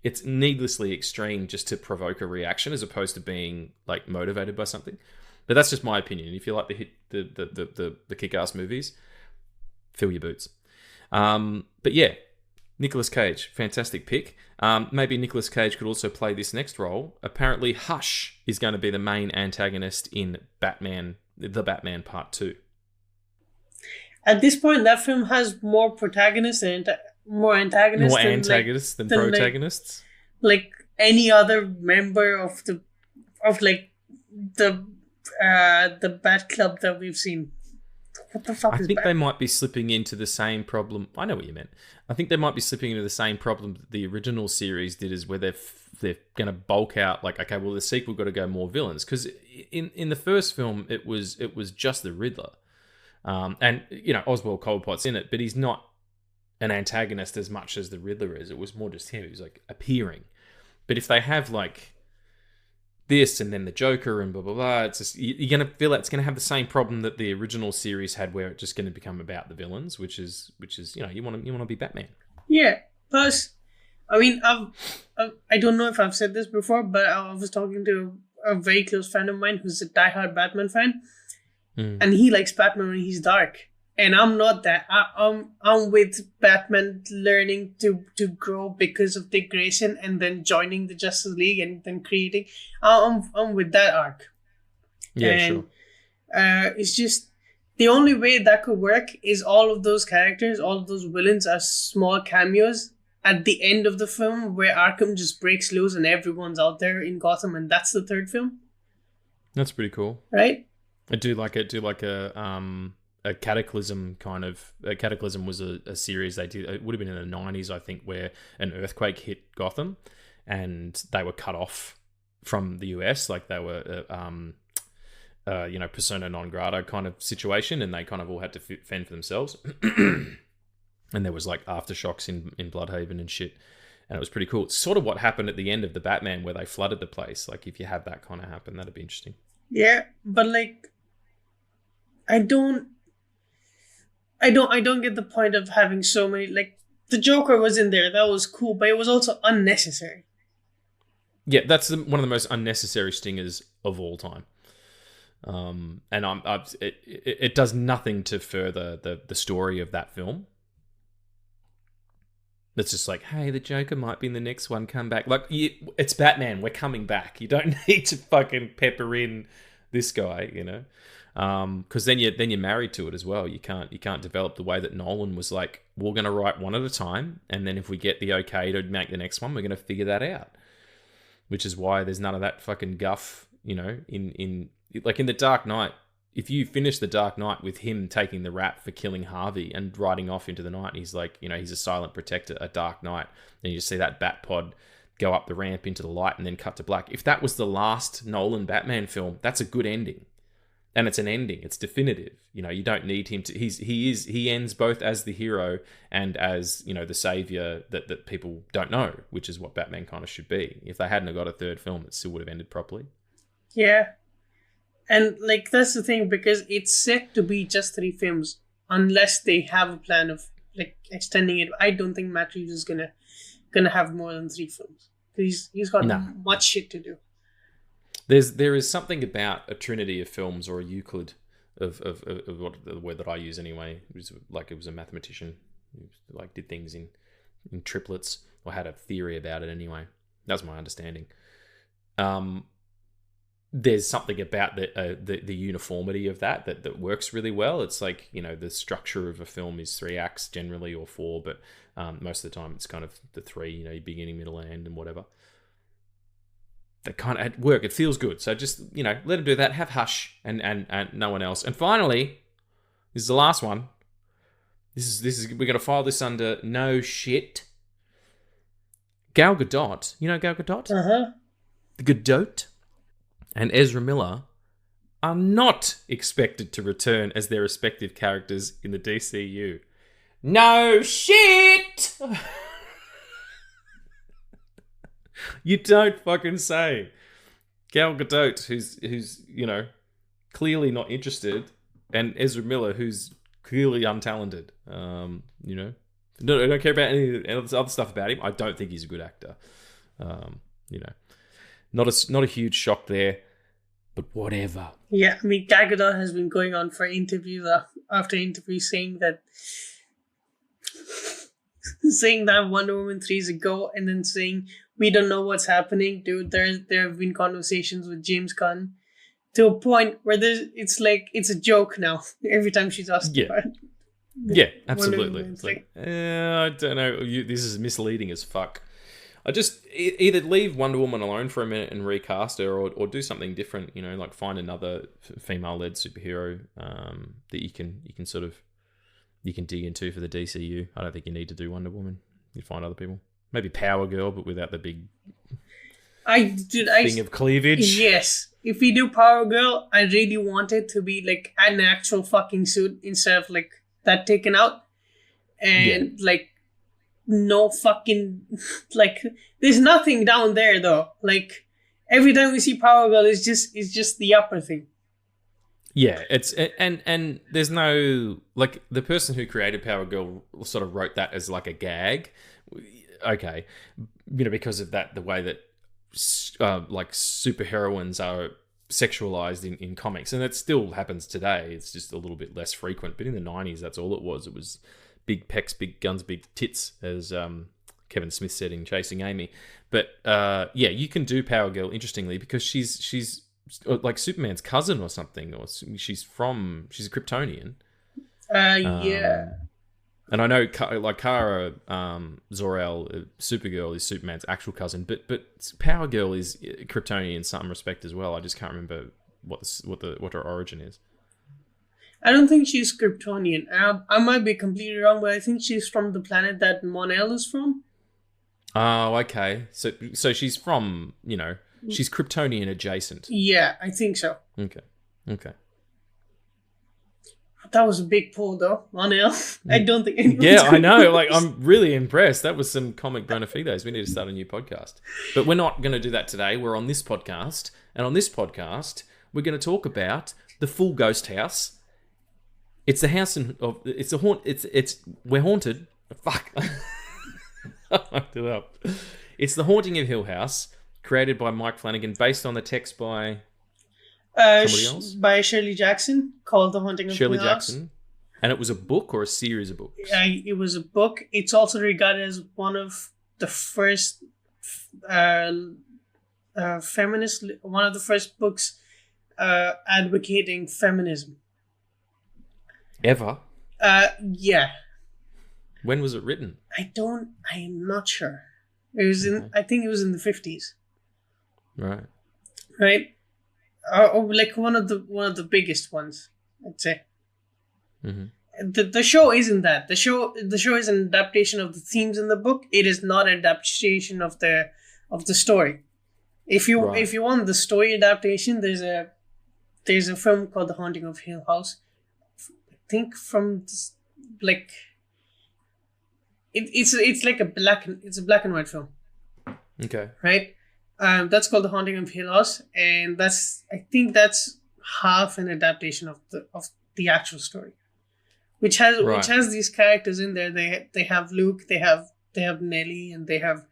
it's needlessly extreme just to provoke a reaction as opposed to being like motivated by something. But that's just my opinion. If you like the Kick-Ass movies, fill your boots. But yeah, Nicolas Cage, fantastic pick. Maybe Nicolas Cage could also play this next role. Apparently Hush is going to be the main antagonist in The Batman Part 2. At this point, that film has more protagonists and more antagonists than protagonists. Like any other member of the Bat Club that we've seen. What the fuck I think they might be slipping into the same problem. I know what you meant. I think they might be slipping into the same problem that the original series did, is where they're going to bulk out. Like, okay, well, the sequel got to go more villains, because in the first film it was just the Riddler, and Oswald Cobblepot's in it, but he's not an antagonist as much as the Riddler is. It was more just him. He was like appearing. But if they have like this and then the Joker and blah blah blah, it's just you're gonna feel like it's gonna have the same problem that the original series had, where it's just gonna become about the villains, which is you want to be Batman. Yeah. Plus, I mean, I don't know if I've said this before, but I was talking to a very close friend of mine who's a diehard Batman fan, and he likes Batman when he's dark. And I'm not that. I'm with Batman learning to grow because of Dick Grayson, and then joining the Justice League, and then creating. I'm with that arc. Yeah, and, sure. It's just the only way that could work is all of those characters, all of those villains are small cameos at the end of the film, where Arkham just breaks loose and everyone's out there in Gotham, and that's the third film. That's pretty cool, right? I do like it. A Cataclysm kind of... Cataclysm was a series they did. It would have been in the 90s, I think, where an earthquake hit Gotham and they were cut off from the US. Like they were, persona non grata kind of situation, and they kind of all had to fend for themselves. And there was like aftershocks in Bloodhaven and shit. And it was pretty cool. It's sort of what happened at the end of the Batman, where they flooded the place. Like if you have that kind of happen, that'd be interesting. Yeah, but like, I don't get the point of having so many. Like, the Joker was in there, that was cool, but it was also unnecessary. Yeah, that's one of the most unnecessary stingers of all time. And it does nothing to further the story of that film. It's just like, hey, the Joker might be in the next one, come back. Like, it's Batman, we're coming back. You don't need to fucking pepper in this guy, you know? Because then you're married to it as well. You can't develop the way that Nolan was like, we're going to write one at a time, and then if we get the okay to make the next one, we're going to figure that out. Which is why there's none of that fucking guff, you know, in The Dark Knight. If you finish The Dark Knight with him taking the rap for killing Harvey and riding off into the night, and he's like, you know, he's a silent protector, a Dark Knight, and you just see that bat pod go up the ramp into the light and then cut to black. If that was the last Nolan Batman film, that's a good ending. And it's an ending. It's definitive. You know, you don't need him to... He ends both as the hero and as, you know, the savior that people don't know, which is what Batman kind of should be. If they hadn't have got a third film, it still would have ended properly. Yeah. And, like, that's the thing, because it's set to be just 3 films, unless they have a plan of, like, extending it. I don't think Matt Reeves is gonna have more than 3 films. He's got much shit to do. There is something about a trinity of films, or a Euclid of what the word that I use anyway. It was a mathematician who like did things in triplets, or had a theory about it anyway. That's my understanding. There's something about the uniformity of that works really well. It's like, you know, the structure of a film is 3 acts generally, or 4, but most of the time it's kind of the 3, you know, beginning, middle, and end, and whatever. That kind of work. It feels good. So just, you know, let him do that. Have Hush and no one else. And finally, this is the last one. This is we're going to file this under no shit. Gal Gadot. You know Gal Gadot? Uh-huh. The Gadot and Ezra Miller are not expected to return as their respective characters in the DCU. No shit! You don't fucking say. Gal Gadot, who's you know, clearly not interested, and Ezra Miller, who's clearly untalented. You know, I don't care about any other stuff about him. I don't think he's a good actor. You know, not a huge shock there, but whatever. Yeah, I mean, Gal Gadot has been going on for interviews after interviews saying that Wonder Woman 3 is a go, and then saying, we don't know what's happening, dude. There have been conversations with James Gunn to a point where it's like, it's a joke now every time she's asked about it. Yeah, absolutely. It's like, I don't know. This is misleading as fuck. I just either leave Wonder Woman alone for a minute and recast her, or do something different. You know, like find another female-led superhero that you can dig into for the DCU. I don't think you need to do Wonder Woman. You find other people. Maybe Power Girl, but without the big thing of cleavage. Yes. If we do Power Girl, I really want it to be like an actual fucking suit instead of like that taken out. And like no fucking like. There's nothing down there though. Like every time we see Power Girl, it's just the upper thing. Yeah, it's and there's no like the person who created Power Girl sort of wrote that as like a gag. Okay, because of that, the way that like superheroines are sexualized in comics, and that still happens today. It's just a little bit less frequent. But in the 90s, that's all it was. It was big pecs, big guns, big tits, as Kevin Smith said in Chasing Amy. But yeah, you can do Power Girl interestingly because she's like Superman's cousin or something, or she's a Kryptonian. Yeah. And I know, like Kara Zor-El, Supergirl is Superman's actual cousin, but Power Girl is Kryptonian in some respect as well. I just can't remember what her origin is. I don't think she's Kryptonian. I might be completely wrong, but I think she's from the planet that Mon-El is from. Oh, okay. So she's from, she's Kryptonian adjacent. Yeah, I think so. Okay. That was a big pull, though. Mon-El. I don't think anyone's Yeah, I know. Like, I'm really impressed. That was some comic bona fides. We need to start a new podcast. But we're not going to do that today. We're on this podcast. And on this podcast, we're going to talk about the full ghost house. It's the house we're haunted. Fuck. I fucked it up. It's The Haunting of Hill House, created by Mike Flanagan, based on the text by somebody else? By Shirley Jackson, called The Haunting of Hill House. Shirley Jackson. And it was a book or a series of books? It was a book. It's also regarded as one of the first one of the first books advocating feminism. Ever? Yeah. When was it written? I am not sure. It was I think it was in the 50s. Right. Right? Like one of the biggest ones, I'd say. Mm-hmm. The show isn't that. The show is an adaptation of the themes in the book. It is not an adaptation of the story. If you want the story adaptation, there's a film called The Haunting of Hill House. I think from like it's like a black and white film. Okay. Right. That's called The Haunting of Hill House, and I think that's half an adaptation of the actual story, which has these characters in there. They have Luke, they have Nellie, and they have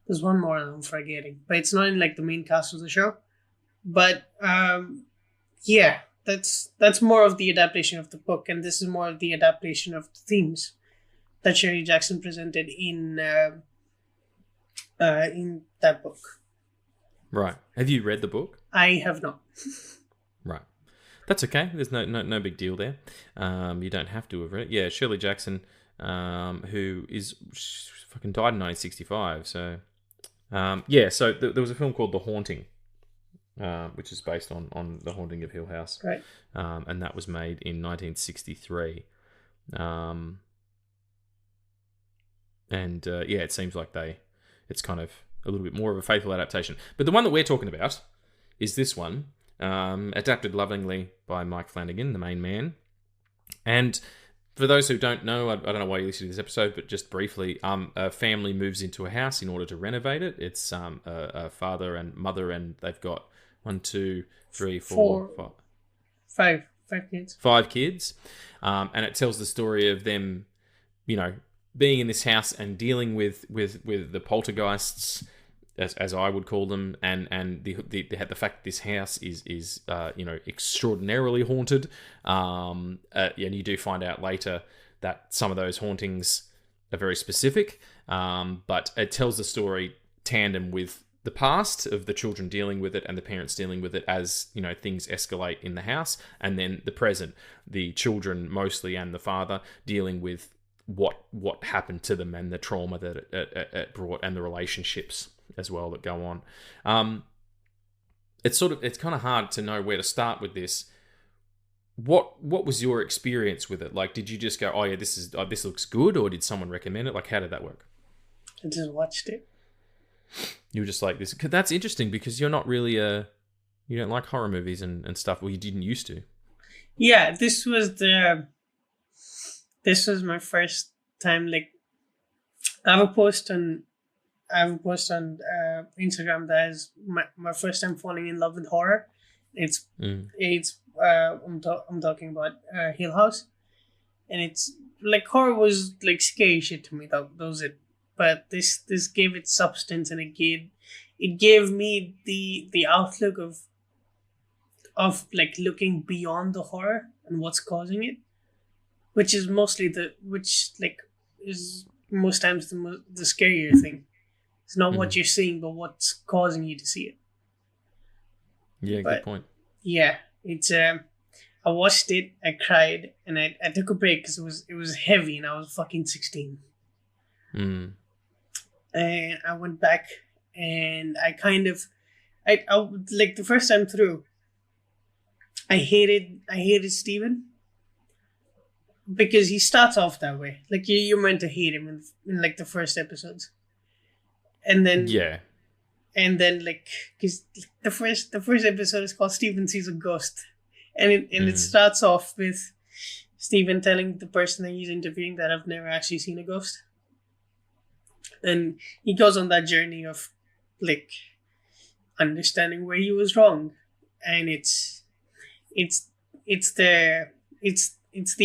there's one more I'm forgetting, but it's not in like the main cast of the show. But yeah, that's more of the adaptation of the book, and this is more of the adaptation of the themes that Shirley Jackson presented in that book. Right. Have you read the book? I have not. Right. That's okay. There's no big deal there. You don't have to have read it. Yeah, Shirley Jackson, who fucking died in 1965. So, so there was a film called The Haunting, which is based on The Haunting of Hill House. Right. And that was made in 1963. It seems like it's kind of a little bit more of a faithful adaptation. But the one that we're talking about is this one, adapted lovingly by Mike Flanagan, the main man. And for those who don't know, I don't know why you listen to this episode, but just briefly, a family moves into a house in order to renovate it. It's a father and mother, and they've got 1, 2, 3, 4, 5. 5 kids. 5 kids. And it tells the story of them, being in this house and dealing with the poltergeists, as I would call them, and the fact this house is extraordinarily haunted. And you do find out later that some of those hauntings are very specific, but it tells the story tandem with the past of the children dealing with it and the parents dealing with it as things escalate in the house, and then the present, the children mostly and the father dealing with what happened to them and the trauma that it brought, and the relationships as well that go on. It's kind of hard to know where to start with this. What was your experience with it? Like, did you just go, oh yeah, this looks good, or did someone recommend it? Like, how did that work? I just watched it. You were just like this. That's interesting because you're not really you don't like horror movies and stuff. Well, you didn't used to. Yeah, this was this was my first time. Like, I have a post on Instagram that is my first time falling in love with horror. It's I'm talking about Hill House, and it's like horror was like scary shit to me. That was it. But this gave it substance, and it gave me the outlook of like looking beyond the horror and what's causing it, which is mostly which like is most times the scarier thing. It's not what you're seeing, but what's causing you to see it. Yeah, But good point. yeah, it's I watched it, I cried, and I took a break because it was heavy, and I was fucking 16. And I went back, and I kind of, I like the first time through, I hated Steven because he starts off that way. Like you're meant to hate him in like the first episodes, and then yeah. And then, like, because the first episode is called Steven Sees a Ghost, and it starts off with Steven telling the person that he's interviewing that I've never actually seen a ghost, and he goes on that journey of like understanding where he was wrong, and it's the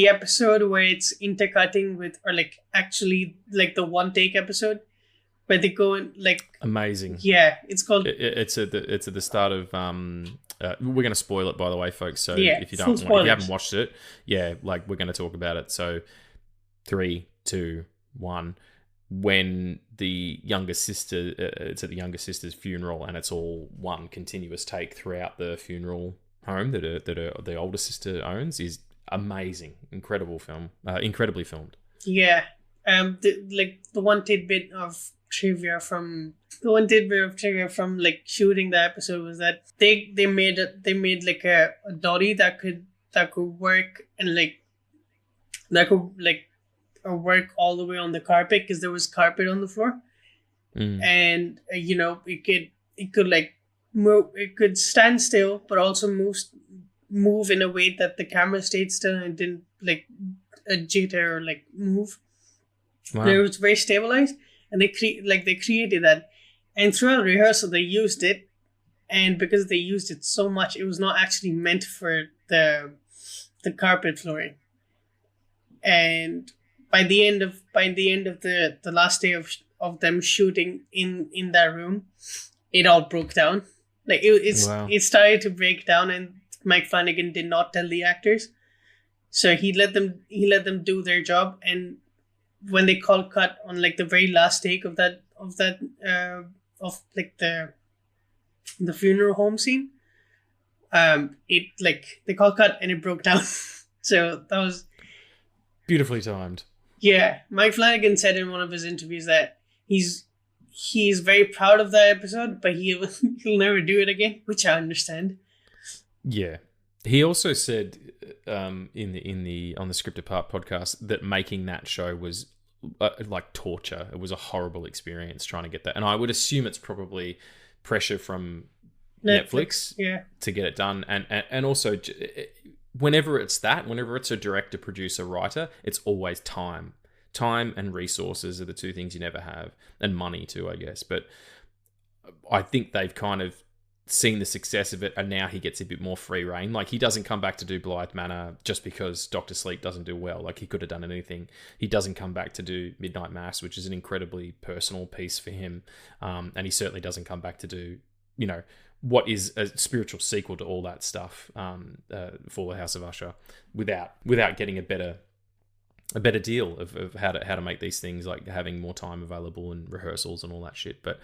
episode where it's intercutting with, or like actually like the one take episode where they go in like amazing. Yeah, it's called. It's at the start of we're going to spoil it, by the way, folks. So if you haven't watched it, like we're going to talk about it. So 3, 2, 1. When the younger sister, it's at the younger sister's funeral, and it's all one continuous take throughout the funeral home that the older sister owns, is amazing, incredible film, incredibly filmed. Yeah, the one tidbit of trivia from like shooting the episode was that they made like a dolly that could work, and like that could like work all the way on the carpet because there was carpet on the floor, and it could like move, it could stand still but also move in a way that the camera stayed still and didn't like jitter or like move. Wow. It was very stabilized, and they created that, and throughout rehearsal they used it, and because they used it so much, it was not actually meant for the carpet flooring. And by the end of the last day of them shooting in that room, it all broke down. Like it started to break down, and Mike Flanagan did not tell the actors, so he let them do their job. And when they called cut on like the very last take of like the funeral home scene, it like they called cut and it broke down. So that was beautifully timed. Yeah, Mike Flanagan said in one of his interviews that he's very proud of that episode, but he'll never do it again, which I understand. Yeah, he also said on the Script Apart podcast that making that show was like torture. It was a horrible experience trying to get that, and I would assume it's probably pressure from Netflix to get it done, and also whenever it's a director, producer, writer, it's always time and resources are the two things you never have, and money too, I guess. But I think they've kind of seen the success of it, and now he gets a bit more free reign. Like, he doesn't come back to do Blythe Manor just because Dr. Sleep doesn't do well. Like, he could have done anything. He doesn't come back to do Midnight Mass, which is an incredibly personal piece for him, and he certainly doesn't come back to do, what is a spiritual sequel to all that stuff, for the House of Usher, without getting a better deal of how to make these things, like having more time available and rehearsals and all that shit. But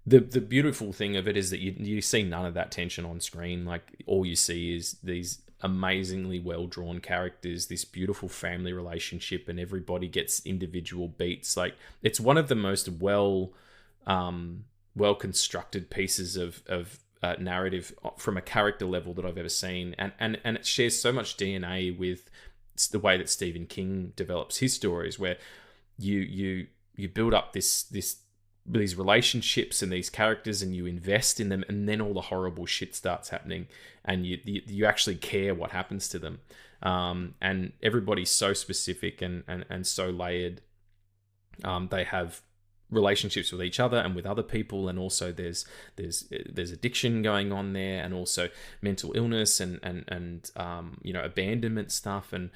the beautiful thing of it is that you see none of that tension on screen. Like, all you see is these amazingly well-drawn characters, this beautiful family relationship, and everybody gets individual beats. Like, it's one of the most well-constructed pieces of narrative from a character level that I've ever seen, and it shares so much DNA with the way that Stephen King develops his stories, where you build up this these relationships and these characters, and you invest in them, and then all the horrible shit starts happening, and you actually care what happens to them. And everybody's so specific and so layered. They have relationships with each other and with other people, and also there's addiction going on there, and also mental illness and abandonment stuff, and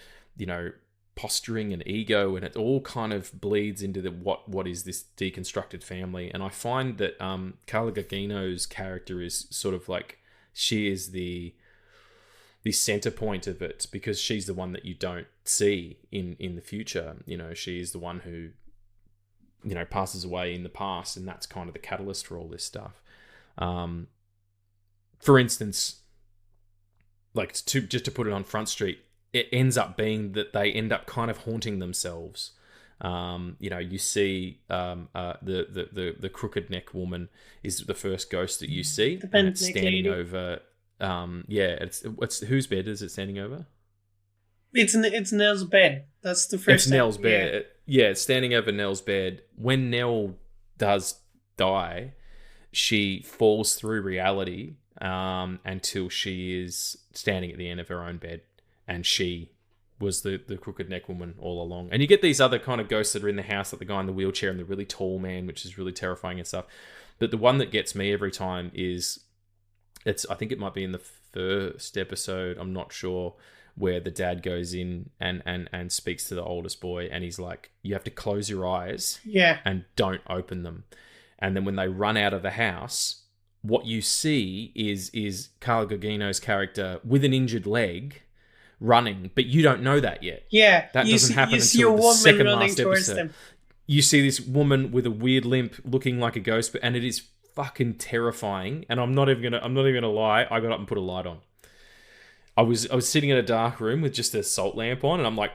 posturing and ego, and it all kind of bleeds into what is this deconstructed family. And I find that Carla Gugino's character is sort of like, she is the center point of it, because she's the one that you don't see in the future. She's the one who passes away in the past, and that's kind of the catalyst for all this stuff. For instance, like just to put it on Front Street, it ends up being that they end up kind of haunting themselves. You see the crooked neck woman is the first ghost that you see, and it's standing over. It's whose bed is it standing over? It's Nell's bed. That's the first. It's Nell's bed. Yeah, it's standing over Nell's bed. When Nell does die, she falls through reality until she is standing at the end of her own bed, and she was the crooked neck woman all along. And you get these other kind of ghosts that are in the house, like the guy in the wheelchair and the really tall man, which is really terrifying and stuff. But the one that gets me every time is, I think it might be in the first episode, I'm not sure, where the dad goes in and speaks to the oldest boy, and he's like, you have to close your eyes and don't open them. And then when they run out of the house, what you see is Carla Gugino's character with an injured leg running, but you don't know that yet. Yeah. That doesn't happen until the second last episode. Them. You see this woman with a weird limp looking like a ghost, and it is fucking terrifying. And I'm not even gonna lie, I got up and put a light on. I was sitting in a dark room with just a salt lamp on, and I'm like,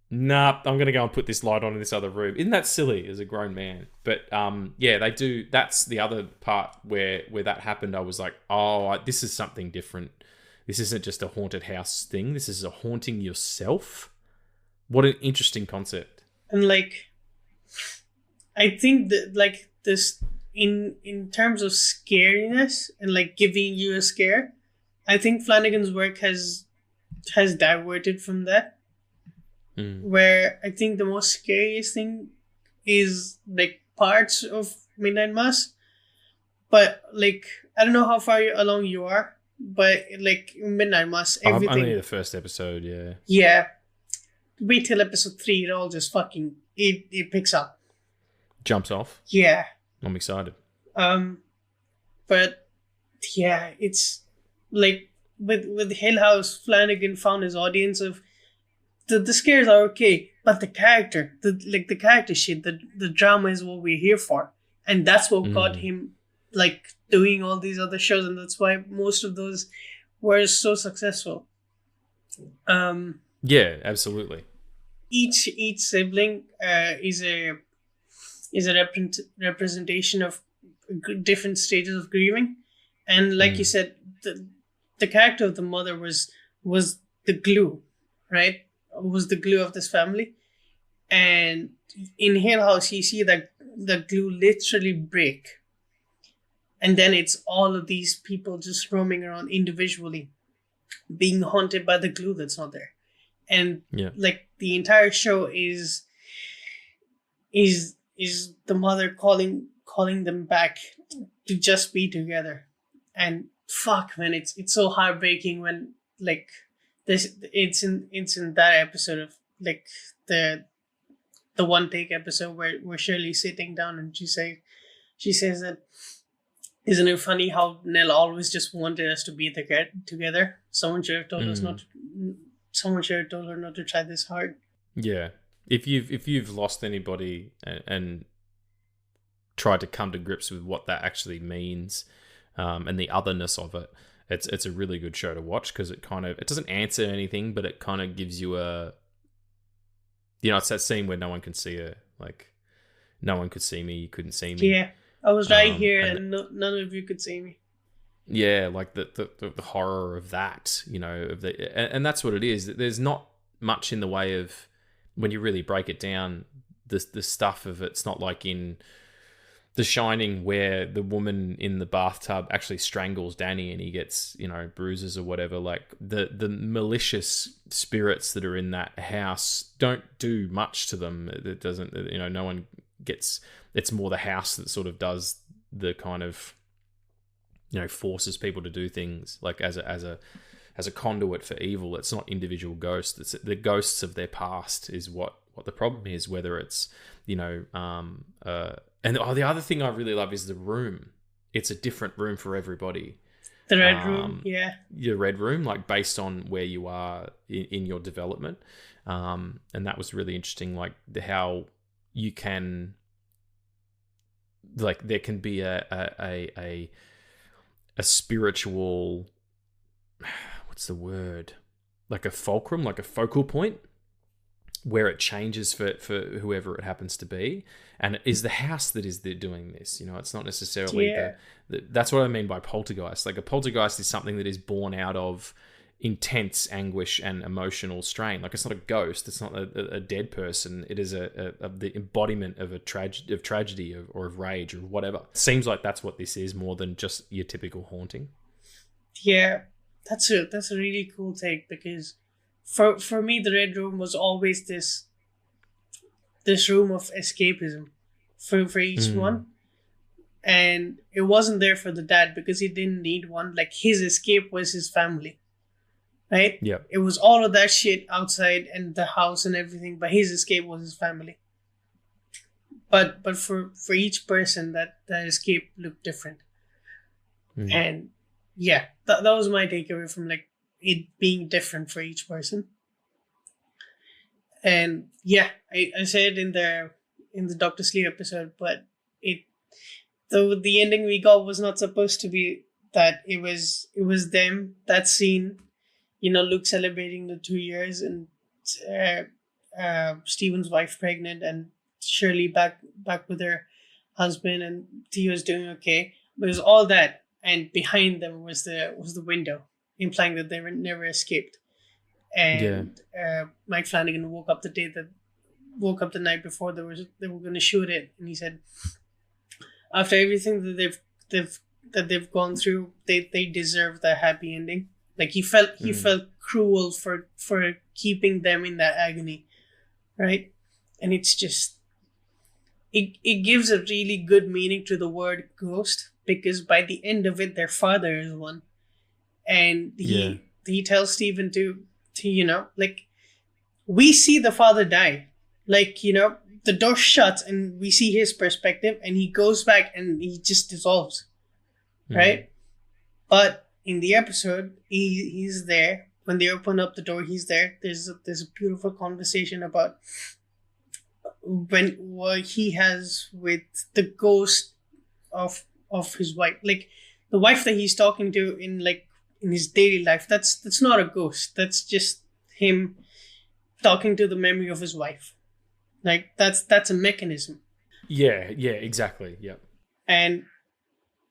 nah, I'm going to go and put this light on in this other room. Isn't that silly as a grown man? But they do. That's the other part where that happened. I was like, oh, this is something different. This isn't just a haunted house thing. This is a haunting yourself. What an interesting concept. And I think that this in terms of scariness and giving you a scare, I think Flanagan's work has diverted from that. Where I think the most scariest thing is parts of Midnight Mass, but I don't know how far along you are, but Midnight Mass, everything. Only the first episode, yeah. Yeah, wait till episode 3. It all just fucking it picks up, jumps off. Yeah, I'm excited. But yeah, it's with Hill House, Flanagan found his audience of. The scares are okay, but the character, the character shit, the drama is what we're here for, and that's what got him doing all these other shows, and that's why most of those were so successful. Yeah, absolutely. Each sibling is a representation of different stages of grieving, and you said, the character of the mother was the glue, right? Was the glue of this family. And in Hill House, you see that the glue literally break. And then it's all of these people just roaming around individually, being haunted by the glue that's not there. And the entire show is the mother calling them back to just be together. And fuck, man, it's so heartbreaking when this, it's in that episode of the one take episode where Shirley's sitting down and she says that, isn't it funny how Nell always just wanted us to be together? Someone should have told us not to. Someone should have told her not to try this hard. Yeah, if you've lost anybody and tried to come to grips with what that actually means, and the otherness of it. It's a really good show to watch because it doesn't answer anything, but it kind of gives you it's that scene where no one can see her. No one could see me, you couldn't see me. Yeah, I was right here and none of you could see me. Yeah, the horror of that, and that's what it is. There's not much in the way of, when you really break it down, the stuff of it's not like in The Shining, where the woman in the bathtub actually strangles Danny and he gets, bruises or whatever. Like the malicious spirits that are in that house don't do much to them. It doesn't, no one gets. It's more the house that sort of does the kind of, forces people to do things like as a conduit for evil. It's not individual ghosts. It's the ghosts of their past is what the problem is. Whether it's and the other thing I really love is the room. It's a different room for everybody. The red room, yeah. Your red room, like based on where you are in your development. And that was really interesting, like how you can, like there can be a spiritual, what's the word? Like a fulcrum, like a focal point, where it changes for whoever it happens to be, and it is the house that is doing this. It's not necessarily that's what I mean by poltergeist. Like a poltergeist is something that is born out of intense anguish and emotional strain. Like it's not a ghost, it's not a dead person. It is the embodiment of tragedy or of rage or whatever. Seems like that's what this is, more than just your typical haunting. Yeah, that's a really cool take, because for me, the red room was always this room of escapism for each one. And it wasn't there for the dad because he didn't need one. Like his escape was his family, right? Yeah. It was all of that shit outside and the house and everything, but his escape was his family. But for each person, that escape looked different. And yeah, that was my takeaway from like it being different for each person. And yeah, I said in the Dr. Sleep episode, but the ending we got was not supposed to be that. It was them, that scene, Luke celebrating the 2 years and Steven's wife pregnant and Shirley back with her husband and Theo's doing okay. But it was all that, and behind them was the window, implying that they never escaped. And Mike Flanagan woke up the night before they were going to shoot it, and he said, after everything that they've gone through, they deserve the happy ending. Like he felt cruel for keeping them in that agony, right? And it's just it gives a really good meaning to the word ghost, because by the end of it, their father is one, and he tells Steven to like, we see the father die, like the door shuts and we see his perspective, and he goes back and he just dissolves, right? But in the episode, he's there when they open up the door. He's there. There's a beautiful conversation about what he has with the ghost of his wife, like the wife that he's talking to in his daily life. That's not a ghost. That's just him talking to the memory of his wife. Like that's a mechanism. Yeah, exactly. Yeah. And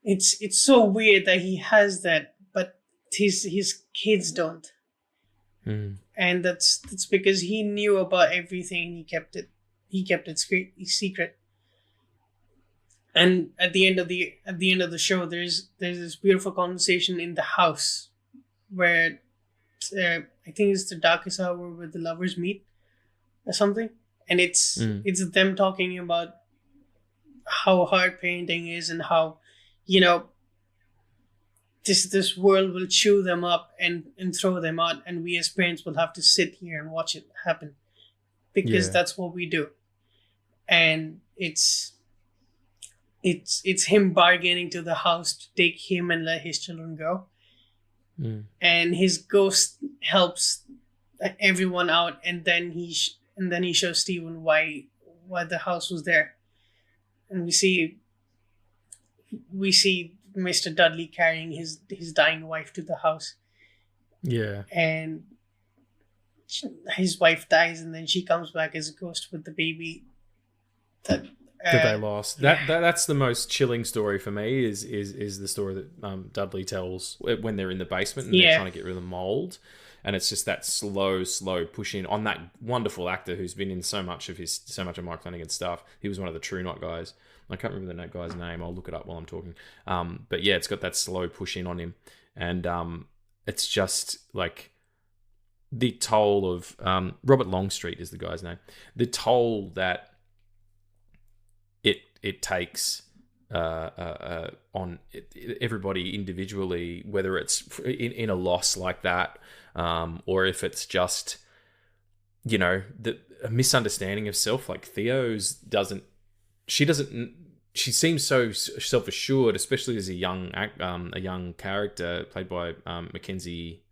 it's so weird that he has that, but his kids don't. And that's because he knew about everything and he kept it secret. And at the end of the show, there's this beautiful conversation in the house where I think it's the darkest hour where the lovers meet or something, and it's them talking about how hard parenting is and how this world will chew them up and throw them out, and we as parents will have to sit here and watch it happen because that's what we do. And it's him bargaining to the house to take him and let his children go. And his ghost helps everyone out, and then he shows Steven why the house was there, and we see Mr. Dudley carrying his dying wife to the house. Yeah, and his wife dies, and then she comes back as a ghost with the baby that they lost. That's the most chilling story for me. Is the story that Dudley tells when they're in the basement and they're trying to get rid of the mold, and it's just that slow pushing on that wonderful actor who's been in so much of Mike Flanagan's stuff. He was one of the True Knot guys. I can't remember that guy's name. I'll look it up while I'm talking. But yeah, it's got that slow push in on him, and it's just like the toll of Robert Longstreet is the guy's name. The toll that it takes on everybody individually, whether it's in a loss like that, or if it's just, you know, a misunderstanding of self. Like Theo's she seems so self-assured, especially as a young character played by Mackenzie.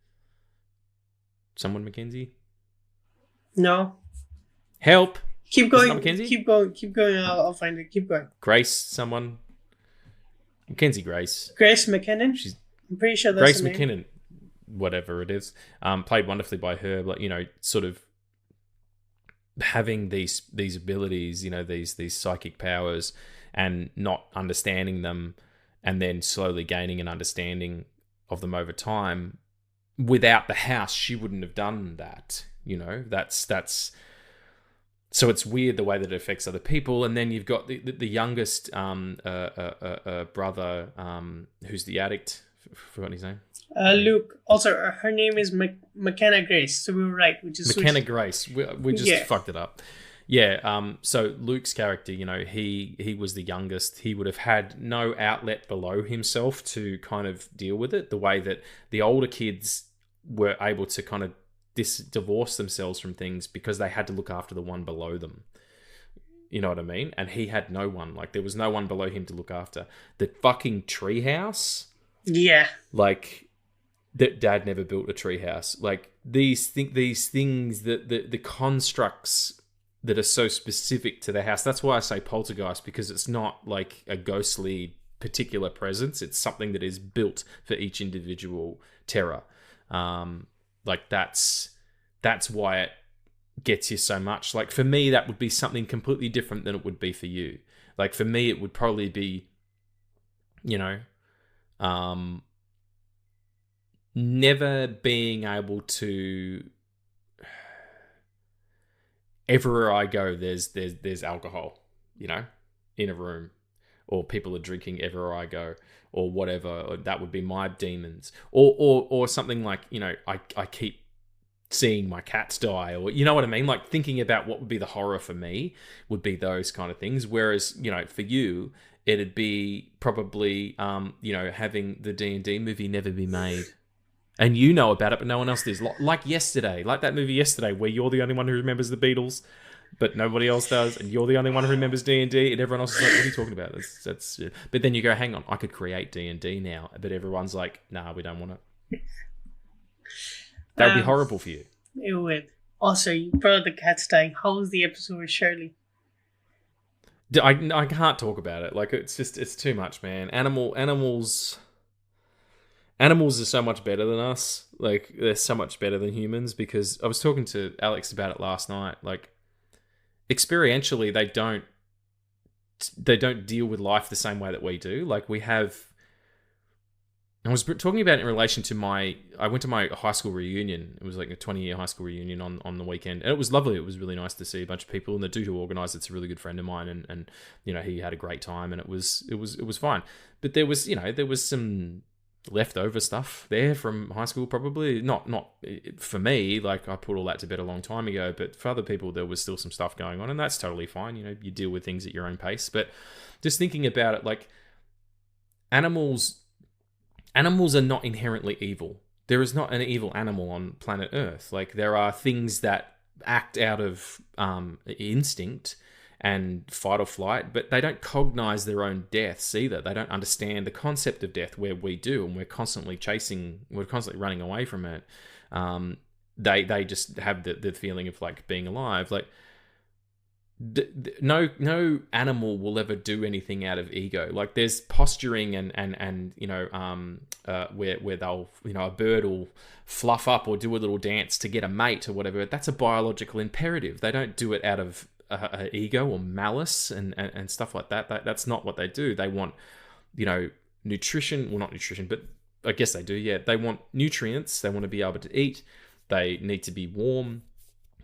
Someone Mackenzie? No. Help! Keep going. Mackenzie? Keep going. Keep going. I'll find it. Keep going. Grace, someone. Mackenzie Grace. Grace McKinnon. I'm pretty sure that's Grace McKinnon. Whatever it is, played wonderfully by her. Like, you know, sort of having these abilities, you know, these psychic powers, and not understanding them, and then slowly gaining an understanding of them over time. Without the house, she wouldn't have done that. You know, that's. So it's weird the way that it affects other people, and then you've got the youngest brother, who's the addict. Forgot his name. Luke. Also, her name is McKenna Grace, so we were right. We just McKenna Grace. We just fucked it up. Yeah. So Luke's character, you know, he was the youngest. He would have had no outlet below himself to kind of deal with it. The way that the older kids were able to kind of divorce themselves from things because they had to look after the one below them. You know what I mean? And he had no one. Like, there was no one below him to look after. The fucking treehouse. Yeah. Like, that Dad never built a treehouse. Like, these things, that the constructs that are so specific to the house. That's why I say poltergeist, because it's not like a ghostly particular presence. It's something that is built for each individual terror. Like, that's why it gets you so much. Like, for me, that would be something completely different than it would be for you. Like, for me, it would probably be, you know, never being able to. Everywhere I go, there's alcohol, you know, in a room, or people are drinking everywhere I go, or whatever. Or that would be my demons, or something like, you know, I keep seeing my cats die, or, you know what I mean? Like, thinking about what would be the horror for me would be those kind of things. Whereas, you know, for you, it'd be probably, you know, having the D&D movie never be made. And you know about it, but no one else does. Like Yesterday, like that movie Yesterday, where you're the only one who remembers the Beatles, but nobody else does, and you're the only one who remembers D&D, and everyone else is like, "What are you talking about?" That's. But then you go, "Hang on, I could create D&D now," but everyone's like, "Nah, we don't want it." That would be horrible for you. It would. Also, you brought up the cats dying. How was the episode with Shirley? I can't talk about it. Like, it's too much, man. Animals are so much better than us. Like, they're so much better than humans, because I was talking to Alex about it last night. Like, experientially, they don't deal with life the same way that we do. Like, I was talking about it in relation to I went to my high school reunion. It was like a 20-year high school reunion on the weekend. And it was lovely. It was really nice to see a bunch of people. And the dude who organised it's a really good friend of mine. And you know, he had a great time, and it was fine. But there was some leftover stuff there from high school, probably. Not for me. Like, I put all that to bed a long time ago. But for other people, there was still some stuff going on. And that's totally fine. You know, you deal with things at your own pace. But just thinking about it, like, animals are not inherently evil. There is not an evil animal on planet Earth. Like, there are things that act out of instinct and fight or flight, but they don't cognize their own deaths either. They don't understand the concept of death, where we do, and we're constantly running away from it. They just have the feeling of, like, being alive. Like, no animal will ever do anything out of ego. Like, there's posturing and you know, where they'll, you know, a bird will fluff up or do a little dance to get a mate or whatever. That's a biological imperative. They don't do it out of ego or malice and stuff like that. That's not what they do. They want, you know, nutrition. Well, not nutrition, but I guess they do. Yeah, they want nutrients. They want to be able to eat. They need to be warm.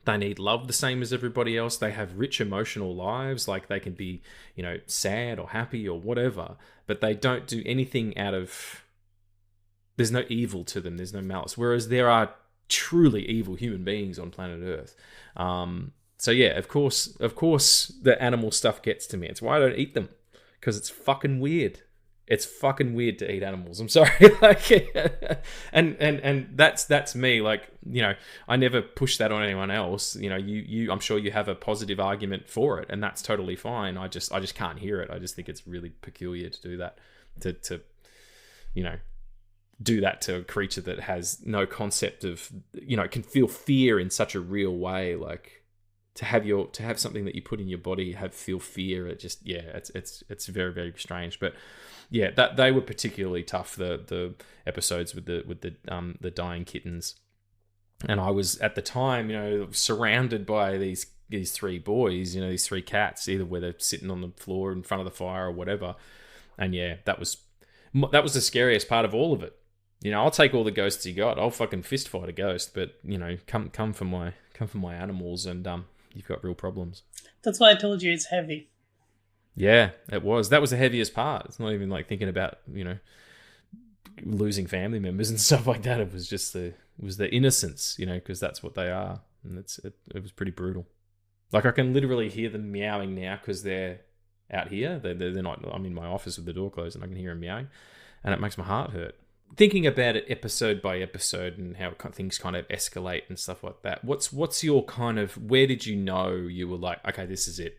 They need love the same as everybody else. They have rich emotional lives. Like, they can be, sad or happy or whatever, but they don't do anything out of... There's no evil to them. There's no malice. Whereas there are truly evil human beings on planet Earth. So yeah, of course, the animal stuff gets to me. It's why I don't eat them, because it's fucking weird. It's fucking weird to eat animals. I'm sorry, and that's me. Like, I never push that on anyone else. I'm sure you have a positive argument for it, and that's totally fine. I just can't hear it. I just think it's really peculiar to do that. To do that to a creature that has no concept of, can feel fear in such a real way. Like, to have something that you put in your body feel fear. It just, it's very, very strange. But yeah, that they were particularly tough. The episodes with the dying kittens, and I was at the time, surrounded by these three boys, these three cats, either where they're sitting on the floor in front of the fire or whatever. And yeah, that was the scariest part of all of it. I'll take all the ghosts you got. I'll fucking fist fight a ghost, but come for my animals, and you've got real problems. That's why I told you it's heavy. Yeah, it was. That was the heaviest part. It's not even like thinking about, losing family members and stuff like that. It was just the innocence, because that's what they are. And it was pretty brutal. Like, I can literally hear them meowing now because they're out here. They're not, I'm in my office with the door closed and I can hear them meowing, and it makes my heart hurt. Thinking about it episode by episode and how things kind of escalate and stuff like that. What's your kind of, where did you know you were like, okay, this is it?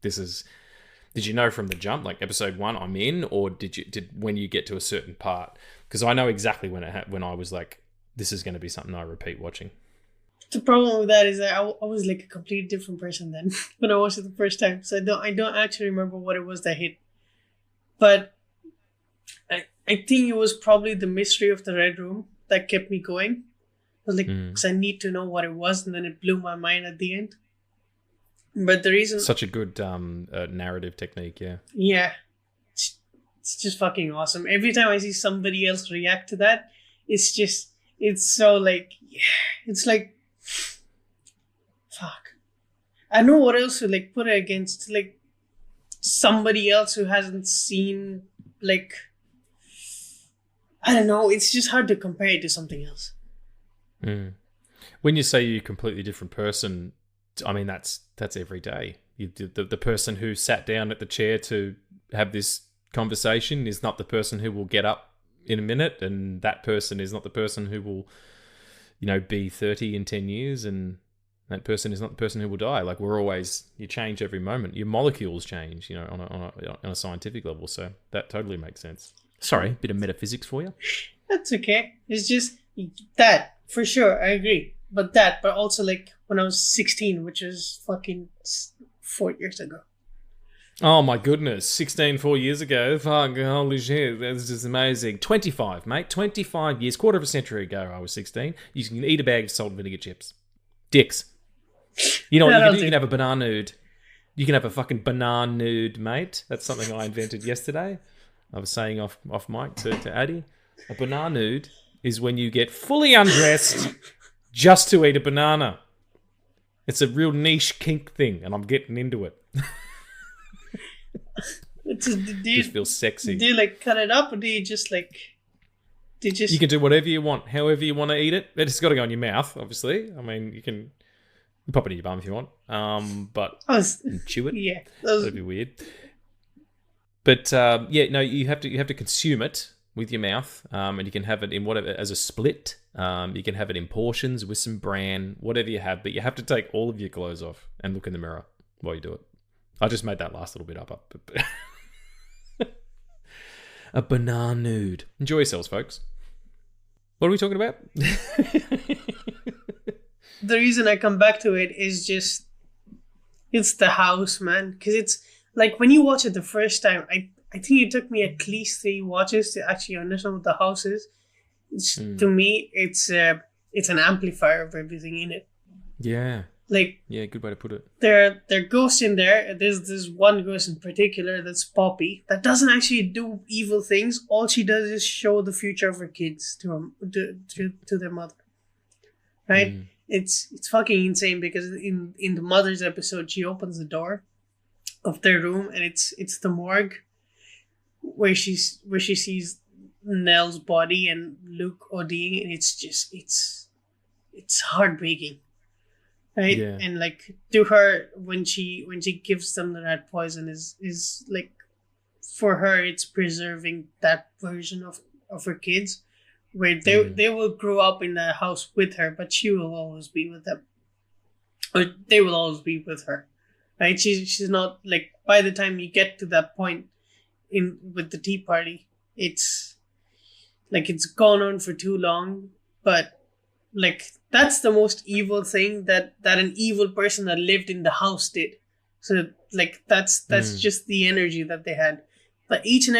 Did you know from the jump, like episode 1, I'm in, or did when you get to a certain part? Because I know exactly when I was like, this is going to be something I repeat watching. The problem with that is that I was like a completely different person then when I watched it the first time. So I don't actually remember what it was that hit, but I think it was probably the mystery of the Red Room that kept me going. I was like, because I need to know what it was, and then it blew my mind at the end. But the reason... Such a good narrative technique, yeah. Yeah. It's just fucking awesome. Every time I see somebody else react to that, it's so like... It's like... Fuck. I don't know what else to like put it against. Like, somebody else who hasn't seen, like... I don't know. It's just hard to compare it to something else. When you say you're a completely different person, I mean, that's every day. The person who sat down at the chair to have this conversation is not the person who will get up in a minute, and that person is not the person who will, be 30 in 10 years, and that person is not the person who will die. Like, you change every moment. Your molecules change, on a scientific level. So that totally makes sense. Sorry, bit of metaphysics for you. That's okay. It's just that, for sure, I agree. But also like when I was 16, which was fucking 4 years ago. Oh my goodness, 16, 4 years ago. Fuck, holy shit, that's just amazing. 25, mate, 25 years, quarter of a century ago, I was 16. You can eat a bag of salt and vinegar chips. Dicks. You know what you can do? You can have a banana nude. You can have a fucking banana nude, mate. That's something I invented yesterday. I was saying off mic to Addie. A banana nude is when you get fully undressed just to eat a banana. It's a real niche kink thing, and I'm getting into it. Just feels sexy. Do you like cut it up, or do you just like... You can do whatever you want, however you want to eat it. It's got to go in your mouth, obviously. I mean, you can pop it in your bum if you want, but chew it. Yeah, that'd be weird. But you have to consume it with your mouth, and you can have it in whatever as a split. You can have it in portions with some bran, whatever you have. But you have to take all of your clothes off and look in the mirror while you do it. I just made that last little bit up. A banana nude. Enjoy yourselves, folks. What are we talking about? The reason I come back to it is just it's the house, man. Because it's like when you watch it the first time, I think it took me at least 3 watches to actually understand what the house is. To me, it's an amplifier of everything in it. Yeah. Like, yeah, good way to put it. There are ghosts in there. There's one ghost in particular that's Poppy that doesn't actually do evil things. All she does is show the future of her kids to their mother. right? It's fucking insane because in the mother's episode, she opens the door of their room and it's the morgue where she sees Nell's body and Luke ODing, and it's heartbreaking, right? Yeah. And like to her when she gives them the rat poison is like, for her it's preserving that version of her kids, where they will grow up in the house with her, but she will always be with them, or they will always be with her, right? She's not like, by the time you get to that point in with the tea party, it's like it's gone on for too long, but like that's the most evil thing that an evil person that lived in the house did. So like that's just the energy that they had. But each and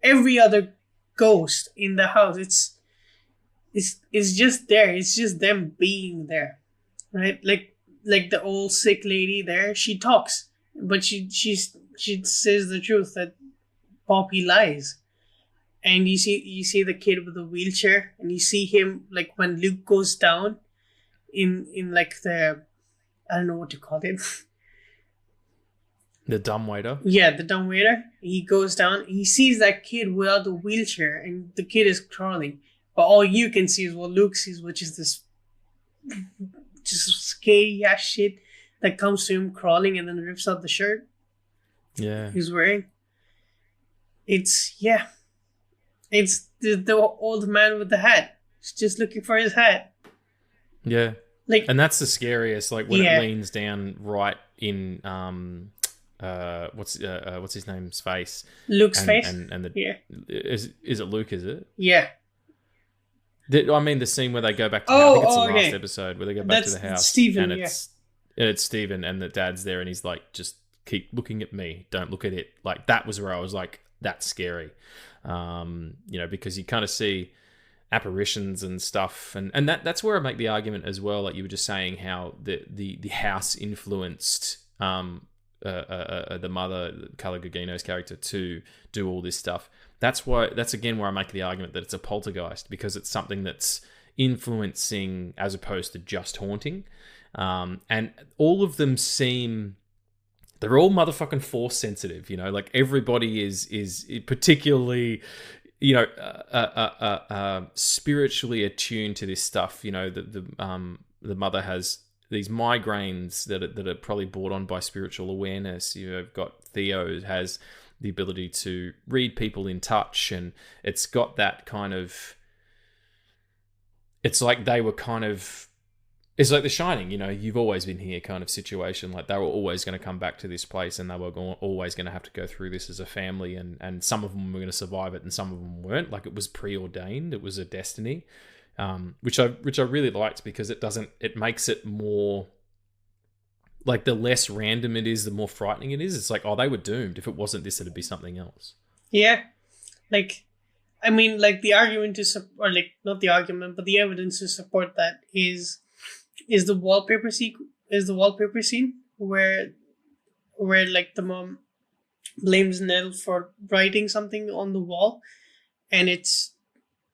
every other ghost in the house, it's just there. It's just them being there, right? Like the old sick lady there, she talks, but she says the truth that Poppy lies. And you see the kid with the wheelchair, and you see him like when Luke goes down in like the, I don't know what to call it. The dumbwaiter. Yeah, the dumbwaiter. He goes down. He sees that kid without the wheelchair, and the kid is crawling. But all you can see is what Luke sees, which is this just scary ass shit that comes to him crawling and then rips out the shirt. Yeah, he's wearing. It's the old man with the hat. He's just looking for his hat. Yeah, like, and that's the scariest. Like when it leans down right in what's his name's face? Luke's face. And is it Luke? Is it? Yeah. I mean the scene where they go back to I think it's the last episode where they go back to the house. Stephen, and it's Stephen, and the dad's there, and he's like, just keep looking at me, don't look at it. Like that was where I was like, that's scary. Because you kind of see apparitions and stuff, and that's where I make the argument as well, like you were just saying, how the house influenced the mother, Carla Gugino's character, to do all this stuff. That's again where I make the argument that it's a poltergeist, because it's something that's influencing as opposed to just haunting. And all of them they're all motherfucking force sensitive, like everybody is particularly, spiritually attuned to this stuff. The mother has these migraines that are probably brought on by spiritual awareness. You've got Theo has the ability to read people in touch, and it's got that kind of, it's like they were kind of, it's like The Shining, you've always been here kind of situation. Like they were always going to come back to this place, and they were always going to have to go through this as a family, and some of them were going to survive it and some of them weren't. Like it was preordained, it was a destiny, which I really liked, because it makes it more, like the less random it is, the more frightening it is. It's like, oh, they were doomed. If it wasn't this, it'd be something else. Yeah. Like, I mean, like the argument or like not the argument, but the evidence to support that is the wallpaper scene where like the mom blames Nell for writing something on the wall, and it's,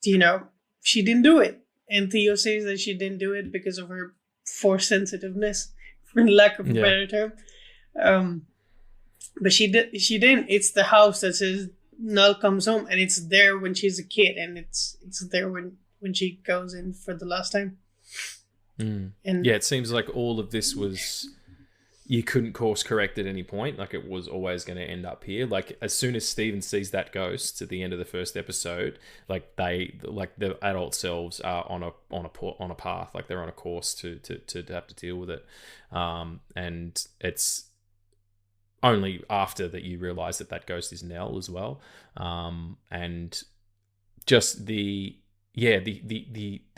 she didn't do it, and Theo says that she didn't do it because of her force sensitiveness, for lack of a better term. But she didn't. It's the house that says Nell comes home, and it's there when she's a kid, and it's there when she goes in for the last time. And it seems like all of this was, you couldn't course correct at any point. Like it was always going to end up here. Like as soon as Steven sees that ghost at the end of the first episode, like the adult selves are on a path. Like they're on a course to have to deal with it. And it's only after that you realize that ghost is Nell as well. And just the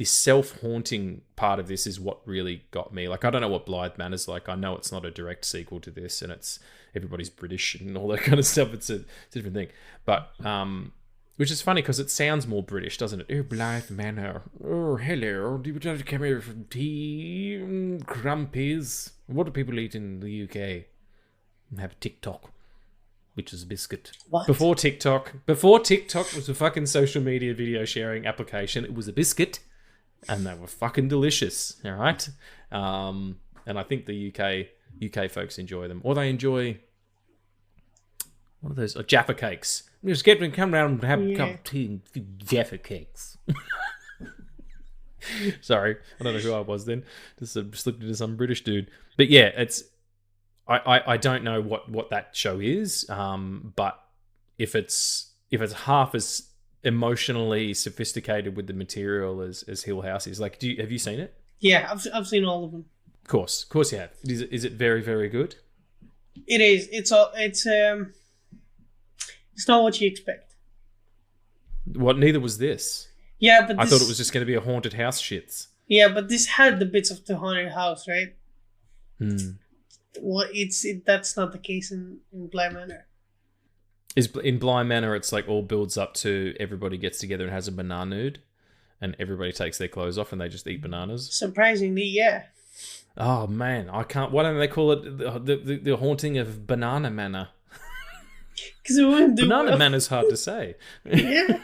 self-haunting part of this is what really got me. Like, I don't know what Blythe Manor's like. I know it's not a direct sequel to this, and it's everybody's British and all that kind of stuff. It's a different thing. But, which is funny because it sounds more British, doesn't it? Oh, Blythe Manor. Oh, hello. Do you want to come here for tea? Crumpets. What do people eat in the UK? Have TikTok, which is a biscuit. What? Before TikTok was a fucking social media video sharing application, it was a biscuit. and they were fucking delicious. All right, and I think the UK folks enjoy them, or they enjoy one of those Jaffa cakes. Just come around and have a cup of tea and few Jaffa cakes. Sorry, I don't know who I was then. Just slipped into some British dude. But yeah, it's I don't know what that show is. But if it's half as emotionally sophisticated with the material as Hill House is, like, have you seen it? Yeah, I've seen all of them. Of course you have. Is it very, very good? It is. It's not what you expect. What? Neither was this. Yeah, but I thought it was just going to be a haunted house shits. Yeah, but this had the bits of the haunted house, right? Well, that's not the case in Bly Manor. In Bly Manor, it's like all builds up to everybody gets together and has a banana nude, and everybody takes their clothes off and they just eat bananas. Surprisingly, yeah. Oh man, I can't. Why don't they call it the haunting of Banana Manor? Because it wouldn't do Banana well. Manor's hard to say. Yeah.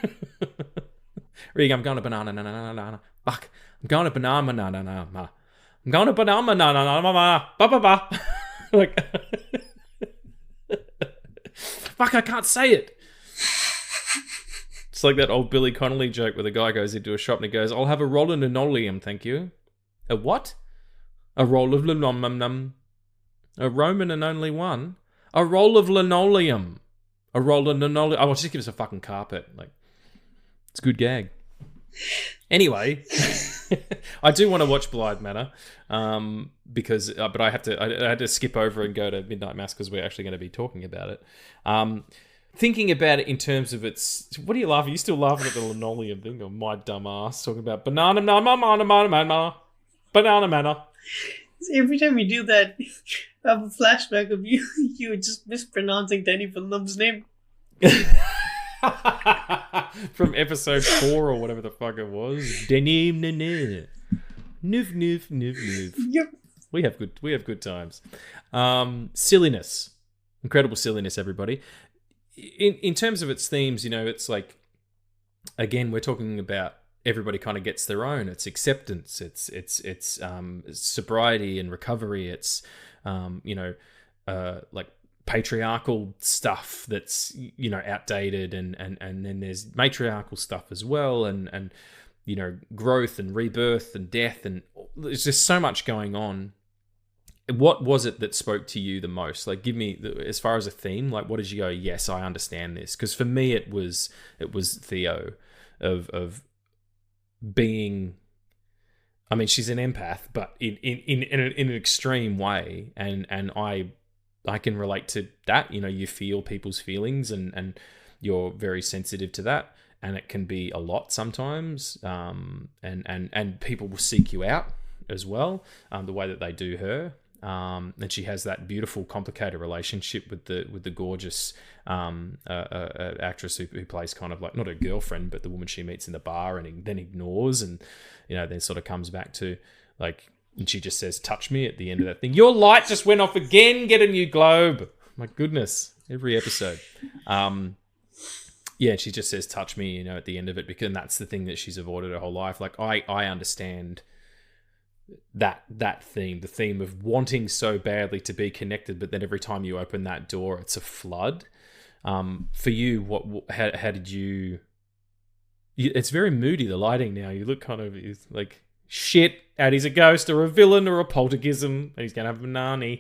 I'm going to banana. Fuck. I'm going to banana. I'm going to banana. Ba. Like, fuck, I can't say it. It's like that old Billy Connolly joke where the guy goes into a shop and he goes, "I'll have a roll of linoleum, thank you." A what? A roll of linoleum. A Roman and only one. A roll of linoleum. A roll of linoleum. Oh, just give us a fucking carpet. Like, it's a good gag. Anyway, I do want to watch Bly Manor, because, but I had to skip over and go to Midnight Mass because we're actually going to be talking about it. Thinking about it in terms of its, what are you laughing? Are you still laughing at the linoleum thing, or my dumb ass talking about banana manor? Every time you do that, I have a flashback of you just mispronouncing Danny Villeneuve's name. From episode 4 or whatever the fuck it was. Denim nif. Yep. We have good times. Silliness. Incredible silliness, everybody. In terms of its themes, it's like, again, we're talking about everybody kind of gets their own. It's acceptance. It's sobriety and recovery. It's like patriarchal stuff that's outdated, and then there's matriarchal stuff as well, and growth and rebirth and death, and there's just so much going on. What was it that spoke to you the most? Like, give me, as far as a theme, like, what did you go, yes, I understand this? Because for me, it was Theo, of being, I mean, she's an empath, but in an extreme way, and I can relate to that. You feel people's feelings, and you're very sensitive to that, and it can be a lot sometimes. And people will seek you out as well, the way that they do her. And she has that beautiful, complicated relationship with the gorgeous actress who plays kind of like, not her girlfriend, but the woman she meets in the bar and then ignores, and then sort of comes back to, like, and she just says, "Touch me" at the end of that thing. Your light just went off again. Get a new globe. My goodness, every episode. Yeah, she just says, "Touch me," at the end of it, because that's the thing that she's avoided her whole life. Like, I understand that theme, the theme of wanting so badly to be connected, but then every time you open that door, it's a flood. For you, how did you? It's very moody, the lighting now. You look kind of like, shit, Addie's a ghost or a villain or a poltergism. He's gonna have a banana.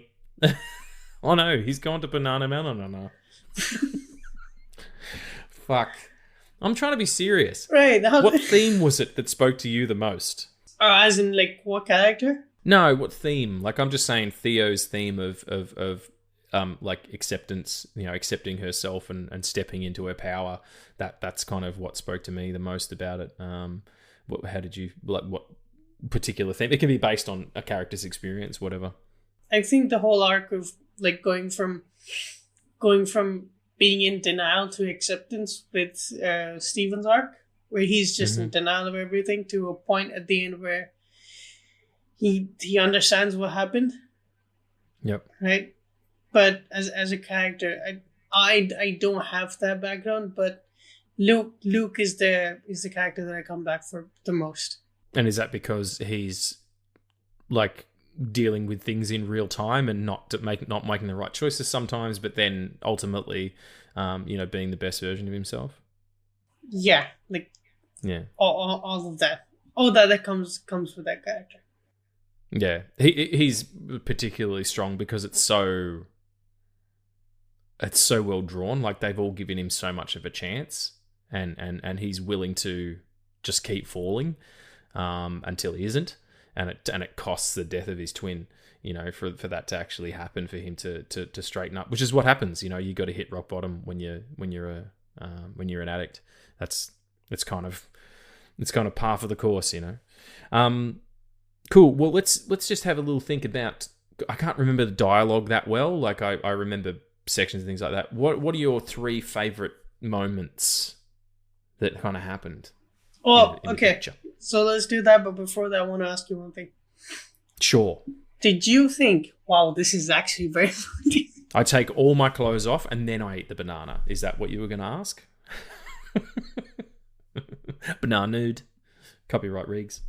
Oh no, he's gone to Banana Man. No. Fuck. I'm trying to be serious. Right. What theme was it that spoke to you the most? As in, like, what character? No, what theme? Like, I'm just saying Theo's theme of like acceptance, accepting herself and stepping into her power. That's kind of what spoke to me the most about it. How did you, like, what particular theme? It can be based on a character's experience, whatever. I think the whole arc of, like, going from being in denial to acceptance with Steven's arc, where he's just in denial of everything, to a point at the end where he understands what happened. Yep. Right? But as a character, I don't have that background, but Luke is the character that I come back for the most. And is that because he's like dealing with things in real time and not making the right choices sometimes, but then ultimately, being the best version of himself? Yeah, like Yeah, all of that, all that comes with that character. yeah. He's particularly strong because it's so well drawn. Like they've all given him so much of a chance, and he's willing to just keep falling until he isn't, and it costs the death of his twin. For that to actually happen, for him to straighten up, which is what happens. You got to hit rock bottom when you're an addict. It's kind of par for the course. Cool. Well, let's just have a little think about. I can't remember the dialogue that well. Like I remember sections and things like that. What are your 3 favorite moments that kind of happened? Oh, in the okay. picture? So let's do that. But before that, I want to ask you one thing. Sure. Did you think, wow, this is actually very funny? I take all my clothes off and then I eat the banana. Is that what you were going to ask? Banana nude. Copyright Regs.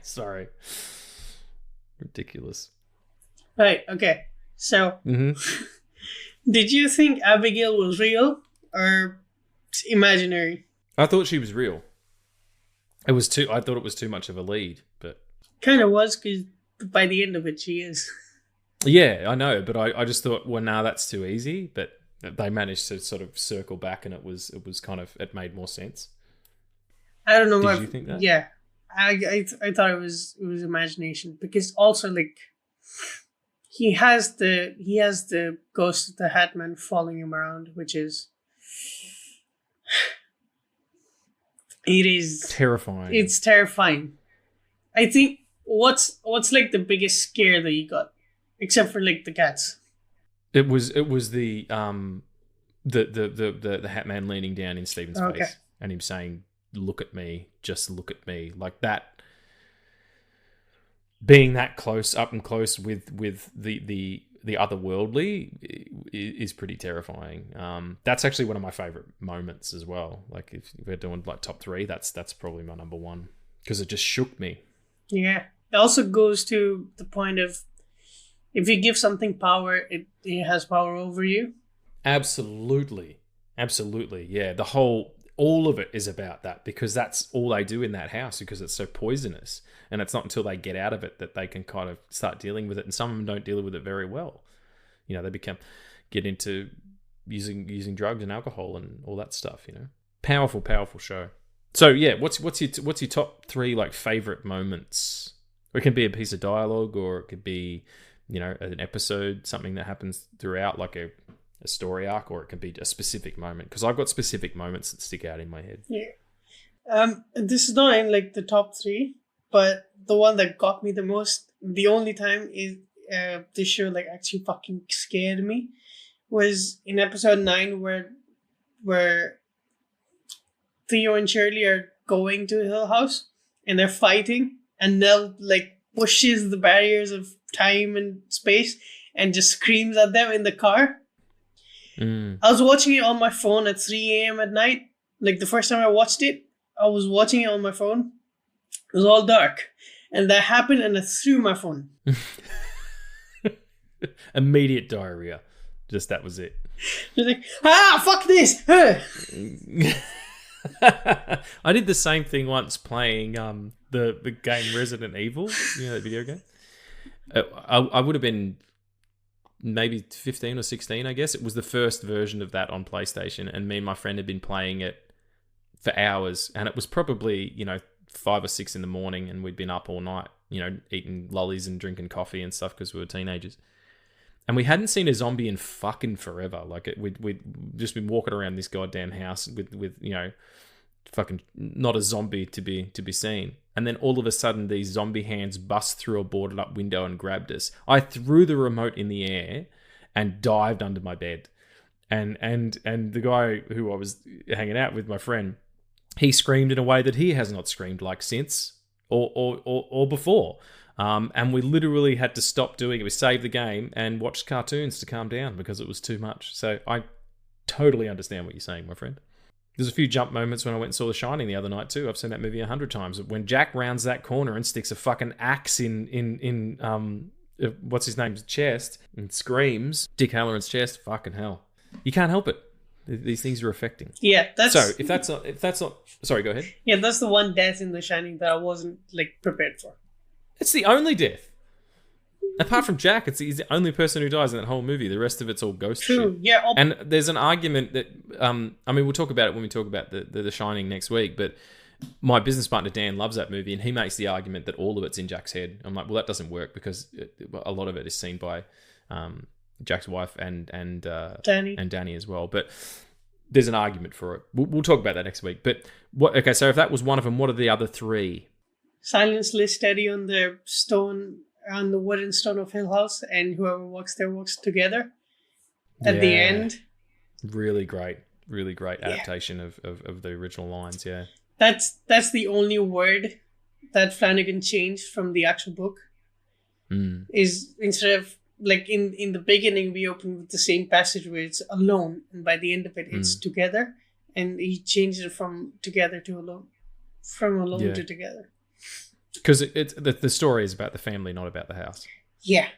Sorry. Ridiculous. Right, okay. So, did you think Abigail was real or imaginary? I thought she was real. I thought it was too much of a lead, but kind of was, because by the end of it, she is. Yeah, I know, but I just thought, well, nah, that's too easy. But they managed to sort of circle back, and it was kind of, it made more sense. I don't know. Did you think that? Yeah, I thought it was imagination, because also like he has the ghost of the Hatman following him around, which is it is terrifying. It's terrifying. I think what's like the biggest scare that you got, except for like the cats. It was the Hatman leaning down in Stephen's face and him saying, "Look at me, just look at me," like that. Being that close, up and close with the otherworldly is pretty terrifying. That's actually one of my favorite moments as well. Like if we're doing like top 3, that's probably my number 1, because it just shook me. Yeah, it also goes to the point of, if you give something power, it has power over you. Absolutely. Yeah, all of it is about that, because that's all they do in that house, because it's so poisonous, and it's not until they get out of it that they can kind of start dealing with it. And some of them don't deal with it very well. They get into using drugs and alcohol and all that stuff. Powerful show. So yeah, what's your top 3 like favorite moments? Or it can be a piece of dialogue, or it could be an episode, something that happens throughout, like a story arc, or it can be a specific moment, because I've got specific moments that stick out in my head. Yeah. This is not in like the top 3, but the one that got me the most, the only time is this show like actually fucking scared me, was in episode 9 where Theo and Shirley are going to Hill House and they're fighting, and Nell like pushes the barriers of time and space and just screams at them in the car. I was watching it on my phone at 3 a.m. at night. Like the first time I watched it, I was watching it on my phone. It was all dark. And that happened, and I threw my phone. Immediate diarrhea. Just that was it. Just like, fuck this! I did the same thing once playing the game Resident Evil, that video game. I would have been maybe 15 or 16, I guess. It was the first version of that on PlayStation, and me and my friend had been playing it for hours, and it was probably 5 or 6 in the morning, and we'd been up all night, eating lollies and drinking coffee and stuff because we were teenagers. And we hadn't seen a zombie in fucking forever. Like we'd just been walking around this goddamn house with fucking not a zombie to be seen. And then all of a sudden, these zombie hands bust through a boarded up window and grabbed us. I threw the remote in the air and dived under my bed. And the guy who I was hanging out with, my friend, he screamed in a way that he has not screamed like since or before. And we literally had to stop doing it. We saved the game and watched cartoons to calm down because it was too much. So I totally understand what you're saying, my friend. There's a few jump moments when I went and saw The Shining the other night too. I've seen that movie 100 times. When Jack rounds that corner and sticks a fucking axe in what's his name's chest and screams, Dick Halloran's chest, fucking hell. You can't help it. These things are affecting. Yeah, that's... So if that's not, sorry, go ahead. Yeah, that's the one death in The Shining that I wasn't like prepared for. It's the only death. Apart from Jack, he's the only person who dies in that whole movie. The rest of it's all ghost shit. Yeah. And there's an argument that, I mean, we'll talk about it when we talk about the Shining next week, but my business partner, Dan, loves that movie, and he makes the argument that all of it's in Jack's head. I'm like, well, that doesn't work because a lot of it is seen by Jack's wife and Danny as well. But there's an argument for it. We'll talk about that next week. But so if that was one of them, what are the other three? Silence lay steady on the stone, on the wooden stone of Hill House, and whoever walks there walks together. At the end, really great adaptation of the original lines. Yeah, that's the only word that Flanagan changed from the actual book. Is instead of like in the beginning we open with the same passage where it's alone, and by the end of it it's together, and he changed it from together to alone, from alone to together. Because the story is about the family, not about the house. Yeah,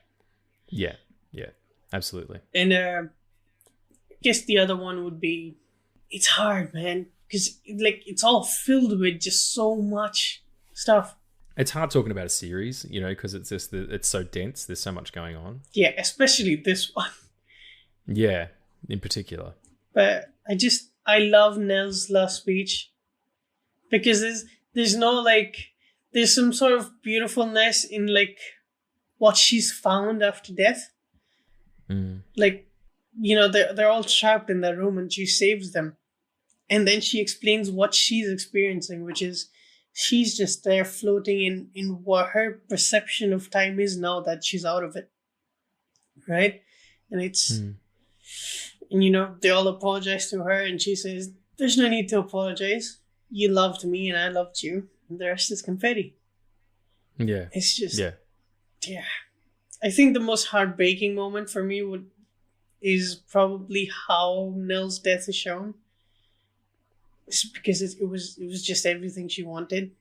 absolutely. And I guess the other one would be, it's hard, man, because like it's all filled with just so much stuff. It's hard talking about a series, because it's just it's so dense. There's so much going on. Yeah, especially this one. Yeah, in particular. But I love Nell's last speech because there's no like. There's some sort of beautifulness in like what she's found after death. Like, they're all trapped in that room and she saves them. And then she explains what she's experiencing, which is she's just there floating in what her perception of time is now that she's out of it. Right? And it's, and they all apologize to her and she says, there's no need to apologize. You loved me and I loved you. And the rest is confetti. Yeah. It's just... Yeah. I think the most heartbreaking moment for me is probably how Nell's death is shown. It's because it was just everything she wanted.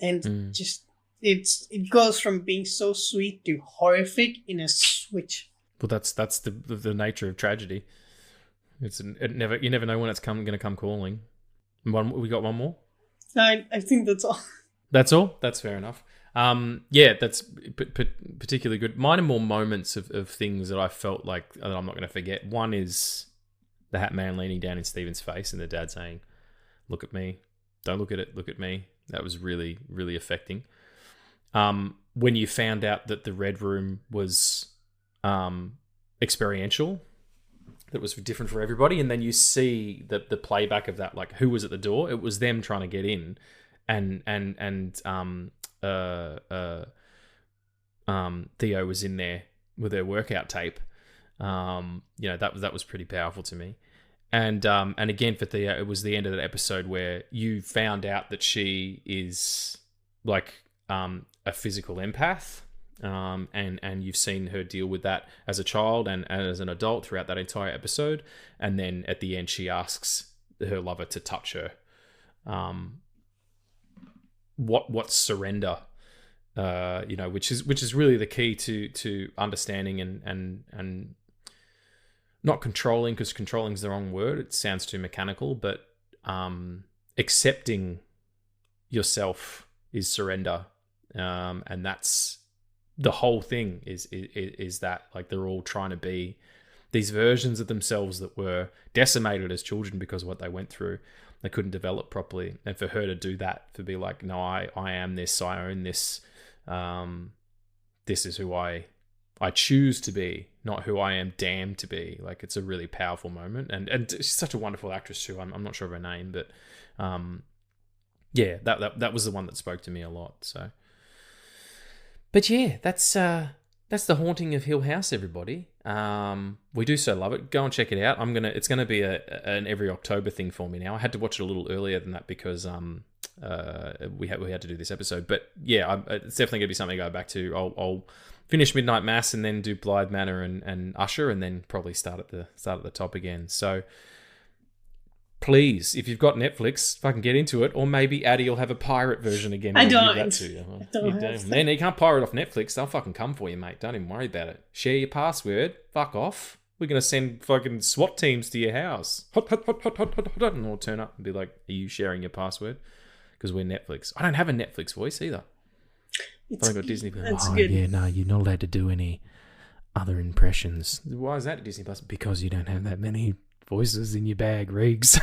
And just... It goes from being so sweet to horrific in a switch. Well, that's the nature of tragedy. You never know when it's going to come calling. We got one more? I think that's all. That's all? That's fair enough. That's particularly good. Mine are more moments of things that I felt like that I'm not going to forget. One is the Hat Man leaning down in Stephen's face and the dad saying, look at me. Don't look at it. Look at me. That was really, really affecting. When you found out that the Red Room was experiential, that was different for everybody, and then you see the playback of that, like who was at the door. It was them trying to get in, and Theo was in there with her workout tape. That was pretty powerful to me. And again for Theo, it was the end of that episode where you found out that she is like a physical empath. And you've seen her deal with that as a child and as an adult throughout that entire episode. And then at the end, she asks her lover to touch her. What's surrender? Which is really the key to understanding and not controlling, because controlling is the wrong word. It sounds too mechanical, but accepting yourself is surrender, and that's. The whole thing is that like they're all trying to be these versions of themselves that were decimated as children because of what they went through. They couldn't develop properly, and for her to do that, to be like, no, I am this, I own this. This is who I choose to be, not who I am damned to be. Like, it's a really powerful moment, and she's such a wonderful actress too. I'm not sure of her name, but that was the one that spoke to me a lot. So. But yeah, that's the Haunting of Hill House, everybody. We do so love it. Go and check it out. It's gonna be an every October thing for me now. I had to watch it a little earlier than that because we had to do this episode. But yeah, it's definitely gonna be something to go back to. I'll finish Midnight Mass and then do Blythe Manor and Usher, and then probably start at the top again. So Please, if you've got Netflix, fucking get into it. Or maybe Addie will have a pirate version again. I and don't. give that to you. I don't have Man, you can't pirate off Netflix. They'll fucking come for you, mate. Don't even worry about it. Share your password. Fuck off. We're going to send fucking SWAT teams to your house. Hot, hot, hot, hot, hot, hot, hot. And they'll turn up and be like, are you sharing your password? Because we're Netflix. I don't have a Netflix voice either. I got Disney Plus. That's good. Yeah, no, you're not allowed to do any other impressions. Why is that Disney Plus? Because you don't have that many voices in your bag, Regs.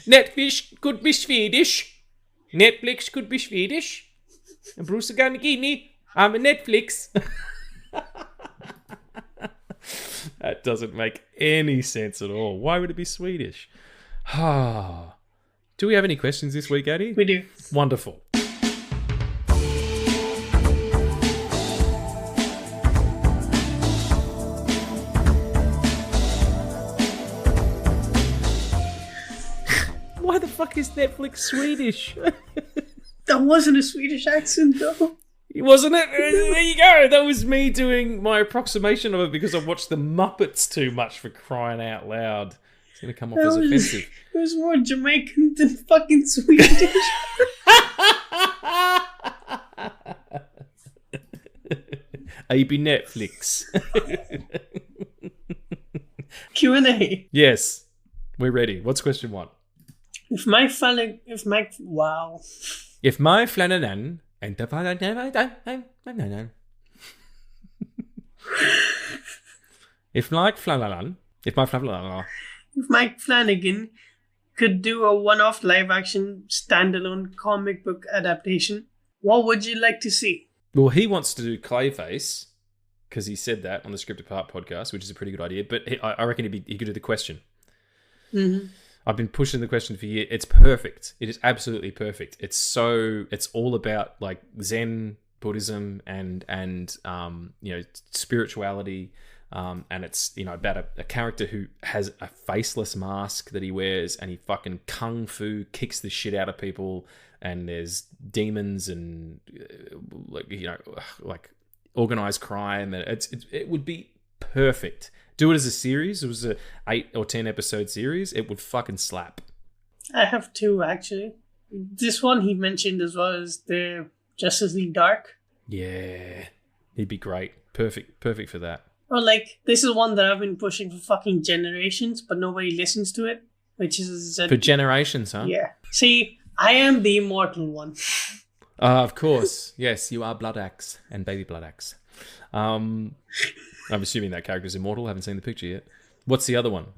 Netflix could be Swedish. Netflix could be Swedish. And Bruce Ganagini, I'm a Netflix. That doesn't make any sense at all. Why would it be Swedish? Do we have any questions this week, Addie? We do. Wonderful. Why the fuck is Netflix Swedish? That wasn't a Swedish accent, though. Wasn't it? There you go. That was me doing my approximation of it because I watched the Muppets too much, for crying out loud. It's going to come off as offensive. It was more Jamaican than fucking Swedish. AB Netflix. Q&A. Yes. We're ready. What's question 1? If my wow. If my flanagan and if Mike Flanagan, If Mike Flanagan could do a one-off live-action standalone comic book adaptation, what would you like to see? well, he wants to do Clayface because he said that on the Script Apart podcast, which is a pretty good idea. But I reckon he could do the question. Mm-hmm. I've been pushing the question for years. It's perfect. It is absolutely perfect. It's all about like Zen Buddhism and spirituality. And it's, about a character who has a faceless mask that he wears, and he fucking kung fu kicks the shit out of people, and there's demons and like organized crime, and it would be perfect. Do it as a series. It was a 8 or 10 episode series. It would fucking slap. I have 2 actually. This one he mentioned as well as the Justice League Dark. Yeah, he'd be great. Perfect for that. Or like, this is one that I've been pushing for fucking generations, but nobody listens to it, which is... For generations, huh? Yeah. See, I am the immortal one. Of course. Yes, you are Blood Axe and Baby Blood Axe. I'm assuming that character's immortal. I haven't seen the picture yet. What's the other one?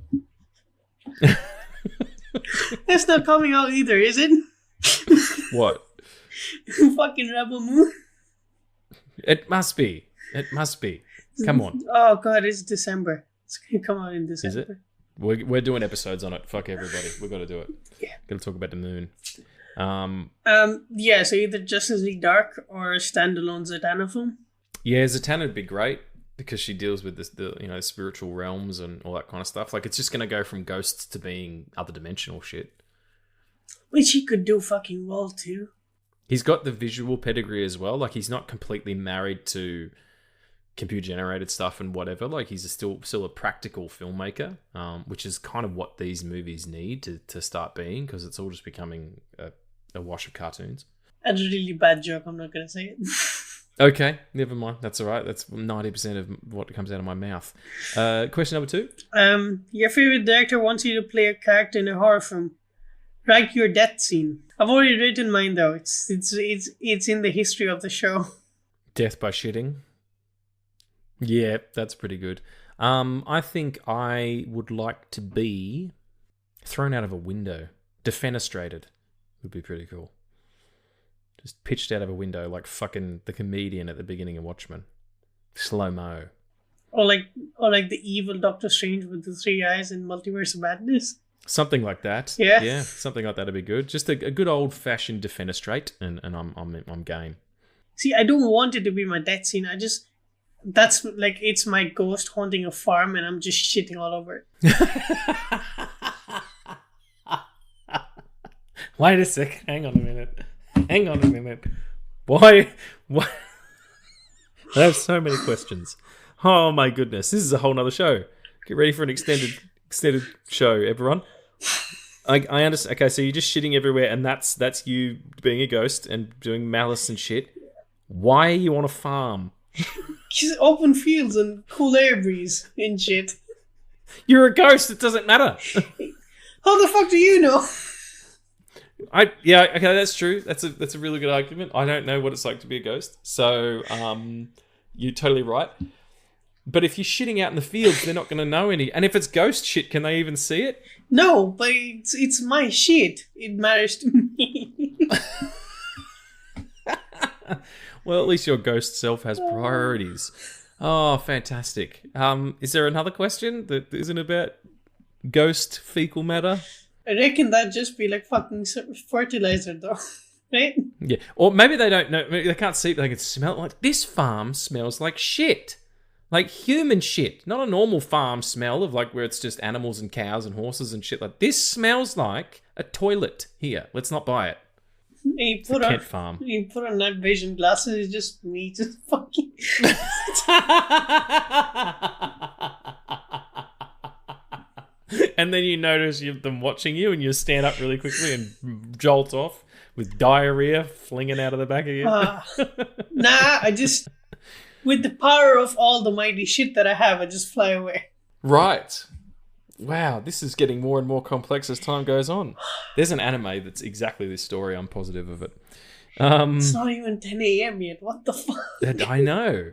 It's not coming out either, is it? What? Fucking Rebel Moon. It must be. Come on. Oh god, it's December. It's gonna come out in December. Is it? We're doing episodes on it. Fuck everybody. We've got to do it. Yeah. Got to talk about the moon. Yeah, so either Justice League Dark or a standalone Zatanna film. Yeah, Zatanna would be great because she deals with the spiritual realms and all that kind of stuff. Like, it's just going to go from ghosts to being other dimensional shit. Which he could do fucking well too. He's got the visual pedigree as well. Like, he's not completely married to computer generated stuff and whatever. Like, he's still a practical filmmaker, which is kind of what these movies need to start being, because it's all just becoming a wash of cartoons. That's a really bad joke. I'm not going to say it. Okay, never mind. That's all right. That's 90% of what comes out of my mouth. Question number 2. Your favorite director wants you to play a character in a horror film. Write your death scene. I've already written mine though. It's in the history of the show. Death by shitting. Yeah, that's pretty good. I think I would like to be thrown out of a window. Defenestrated would be pretty cool. Just pitched out of a window like fucking the comedian at the beginning of Watchmen. Slow-mo. Or like the evil Doctor Strange with the 3 eyes in Multiverse of Madness. Something like that. Yeah, something like that would be good. Just a good old-fashioned defenestrate, and I'm game. See, I don't want it to be my death scene. That's like, it's my ghost haunting a farm and I'm just shitting all over it. Wait a sec. Hang on a minute. Why? I have so many questions. Oh my goodness. This is a whole nother show. Get ready for an extended extended show, everyone. I understand. Okay, so you're just shitting everywhere, and that's you being a ghost and doing malice and shit. Why are you on a farm? Just open fields and cool air breeze and shit. You're a ghost. It doesn't matter. How the fuck do you know? Yeah, okay, that's true. That's a really good argument. I don't know what it's like to be a ghost, so you're totally right. But if you're shitting out in the fields, they're not going to know any. And if it's ghost shit, can they even see it? No, but it's my shit. It matters to me. Well, at least your ghost self has priorities. Oh, fantastic. Is there another question that isn't about ghost fecal matter? I reckon that'd just be like fucking fertilizer, though. Right? Yeah. Or maybe they don't know. Maybe they can't see it, but they can smell it. Like, this farm smells like shit. Like human shit. Not a normal farm smell of like where it's just animals and cows and horses and shit. Like, this smells like a toilet here. Let's not buy it. You put on Kent farm. You put on night vision glasses, it's just me just fucking. And then you notice them watching you, and you stand up really quickly and jolt off with diarrhea flinging out of the back of you. Nah, I just, with the power of all the mighty shit that I have, I just fly away. Right. Wow, this is getting more and more complex as time goes on. There's an anime that's exactly this story. I'm positive of it. It's not even 10 a.m. yet. What the fuck? I know.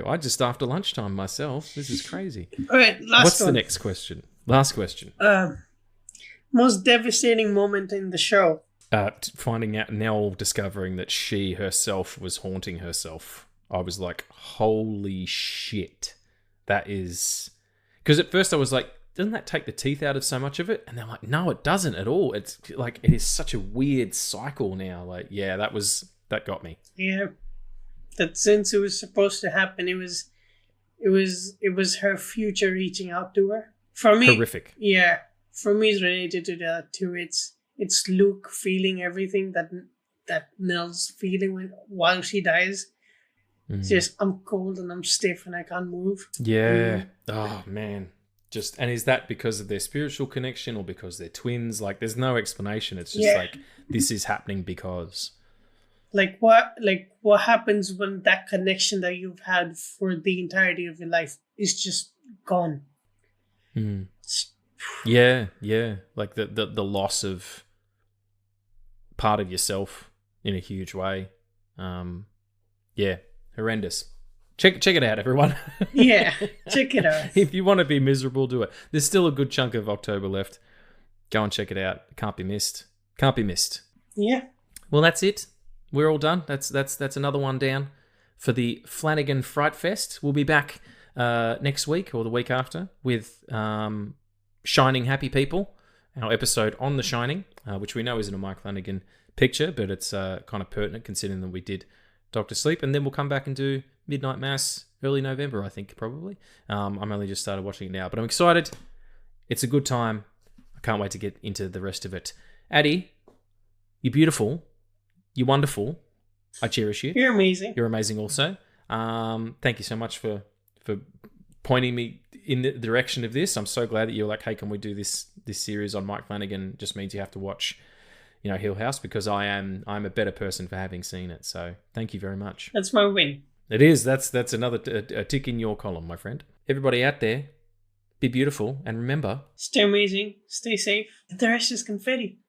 I just after lunchtime myself. This is crazy. All right, What's the next question? Last question. Most devastating moment in the show. Finding out, Nell discovering that she herself was haunting herself. I was like, holy shit. That is... Because at first I was like, doesn't that take the teeth out of so much of it? And they're like, no, it doesn't at all. It's like, it is such a weird cycle now. Like, yeah, that got me. Yeah. That since it was supposed to happen, it was her future reaching out to her. For me, horrific. Yeah. For me, it's related to that too. It's Luke feeling everything that Nell's feeling while she dies. It's just, I'm cold and I'm stiff and I can't move. Yeah. Oh, man. And is that because of their spiritual connection or because they're twins? Like, there's no explanation. It's just like, this is happening because... Like what happens when that connection that you've had for the entirety of your life is just gone? Yeah. Like the loss of part of yourself in a huge way. Yeah, horrendous. Check it out, everyone. Yeah, check it out. If you want to be miserable, do it. There's still a good chunk of October left. Go and check it out. It can't be missed. Yeah. Well, that's it. We're all done. That's another one down for the Flanagan Fright Fest. We'll be back next week or the week after with Shining Happy People, our episode on The Shining, which we know isn't a Mike Flanagan picture, but it's kind of pertinent considering that we did Doctor Sleep. And then we'll come back and do Midnight Mass early November, I think, probably. I'm only just started watching it now, but I'm excited. It's a good time. I can't wait to get into the rest of it. Addie, you're beautiful. You're wonderful. I cherish you. You're amazing. You're amazing also. Thank you so much for pointing me in the direction of this. I'm so glad that you're like, hey, can we do this series on Mike Flanagan? Just means you have to watch, Hill House, because I'm a better person for having seen it. So thank you very much. That's my win. It is. That's another a tick in your column, my friend. Everybody out there, be beautiful and remember, stay amazing, stay safe. The rest is confetti.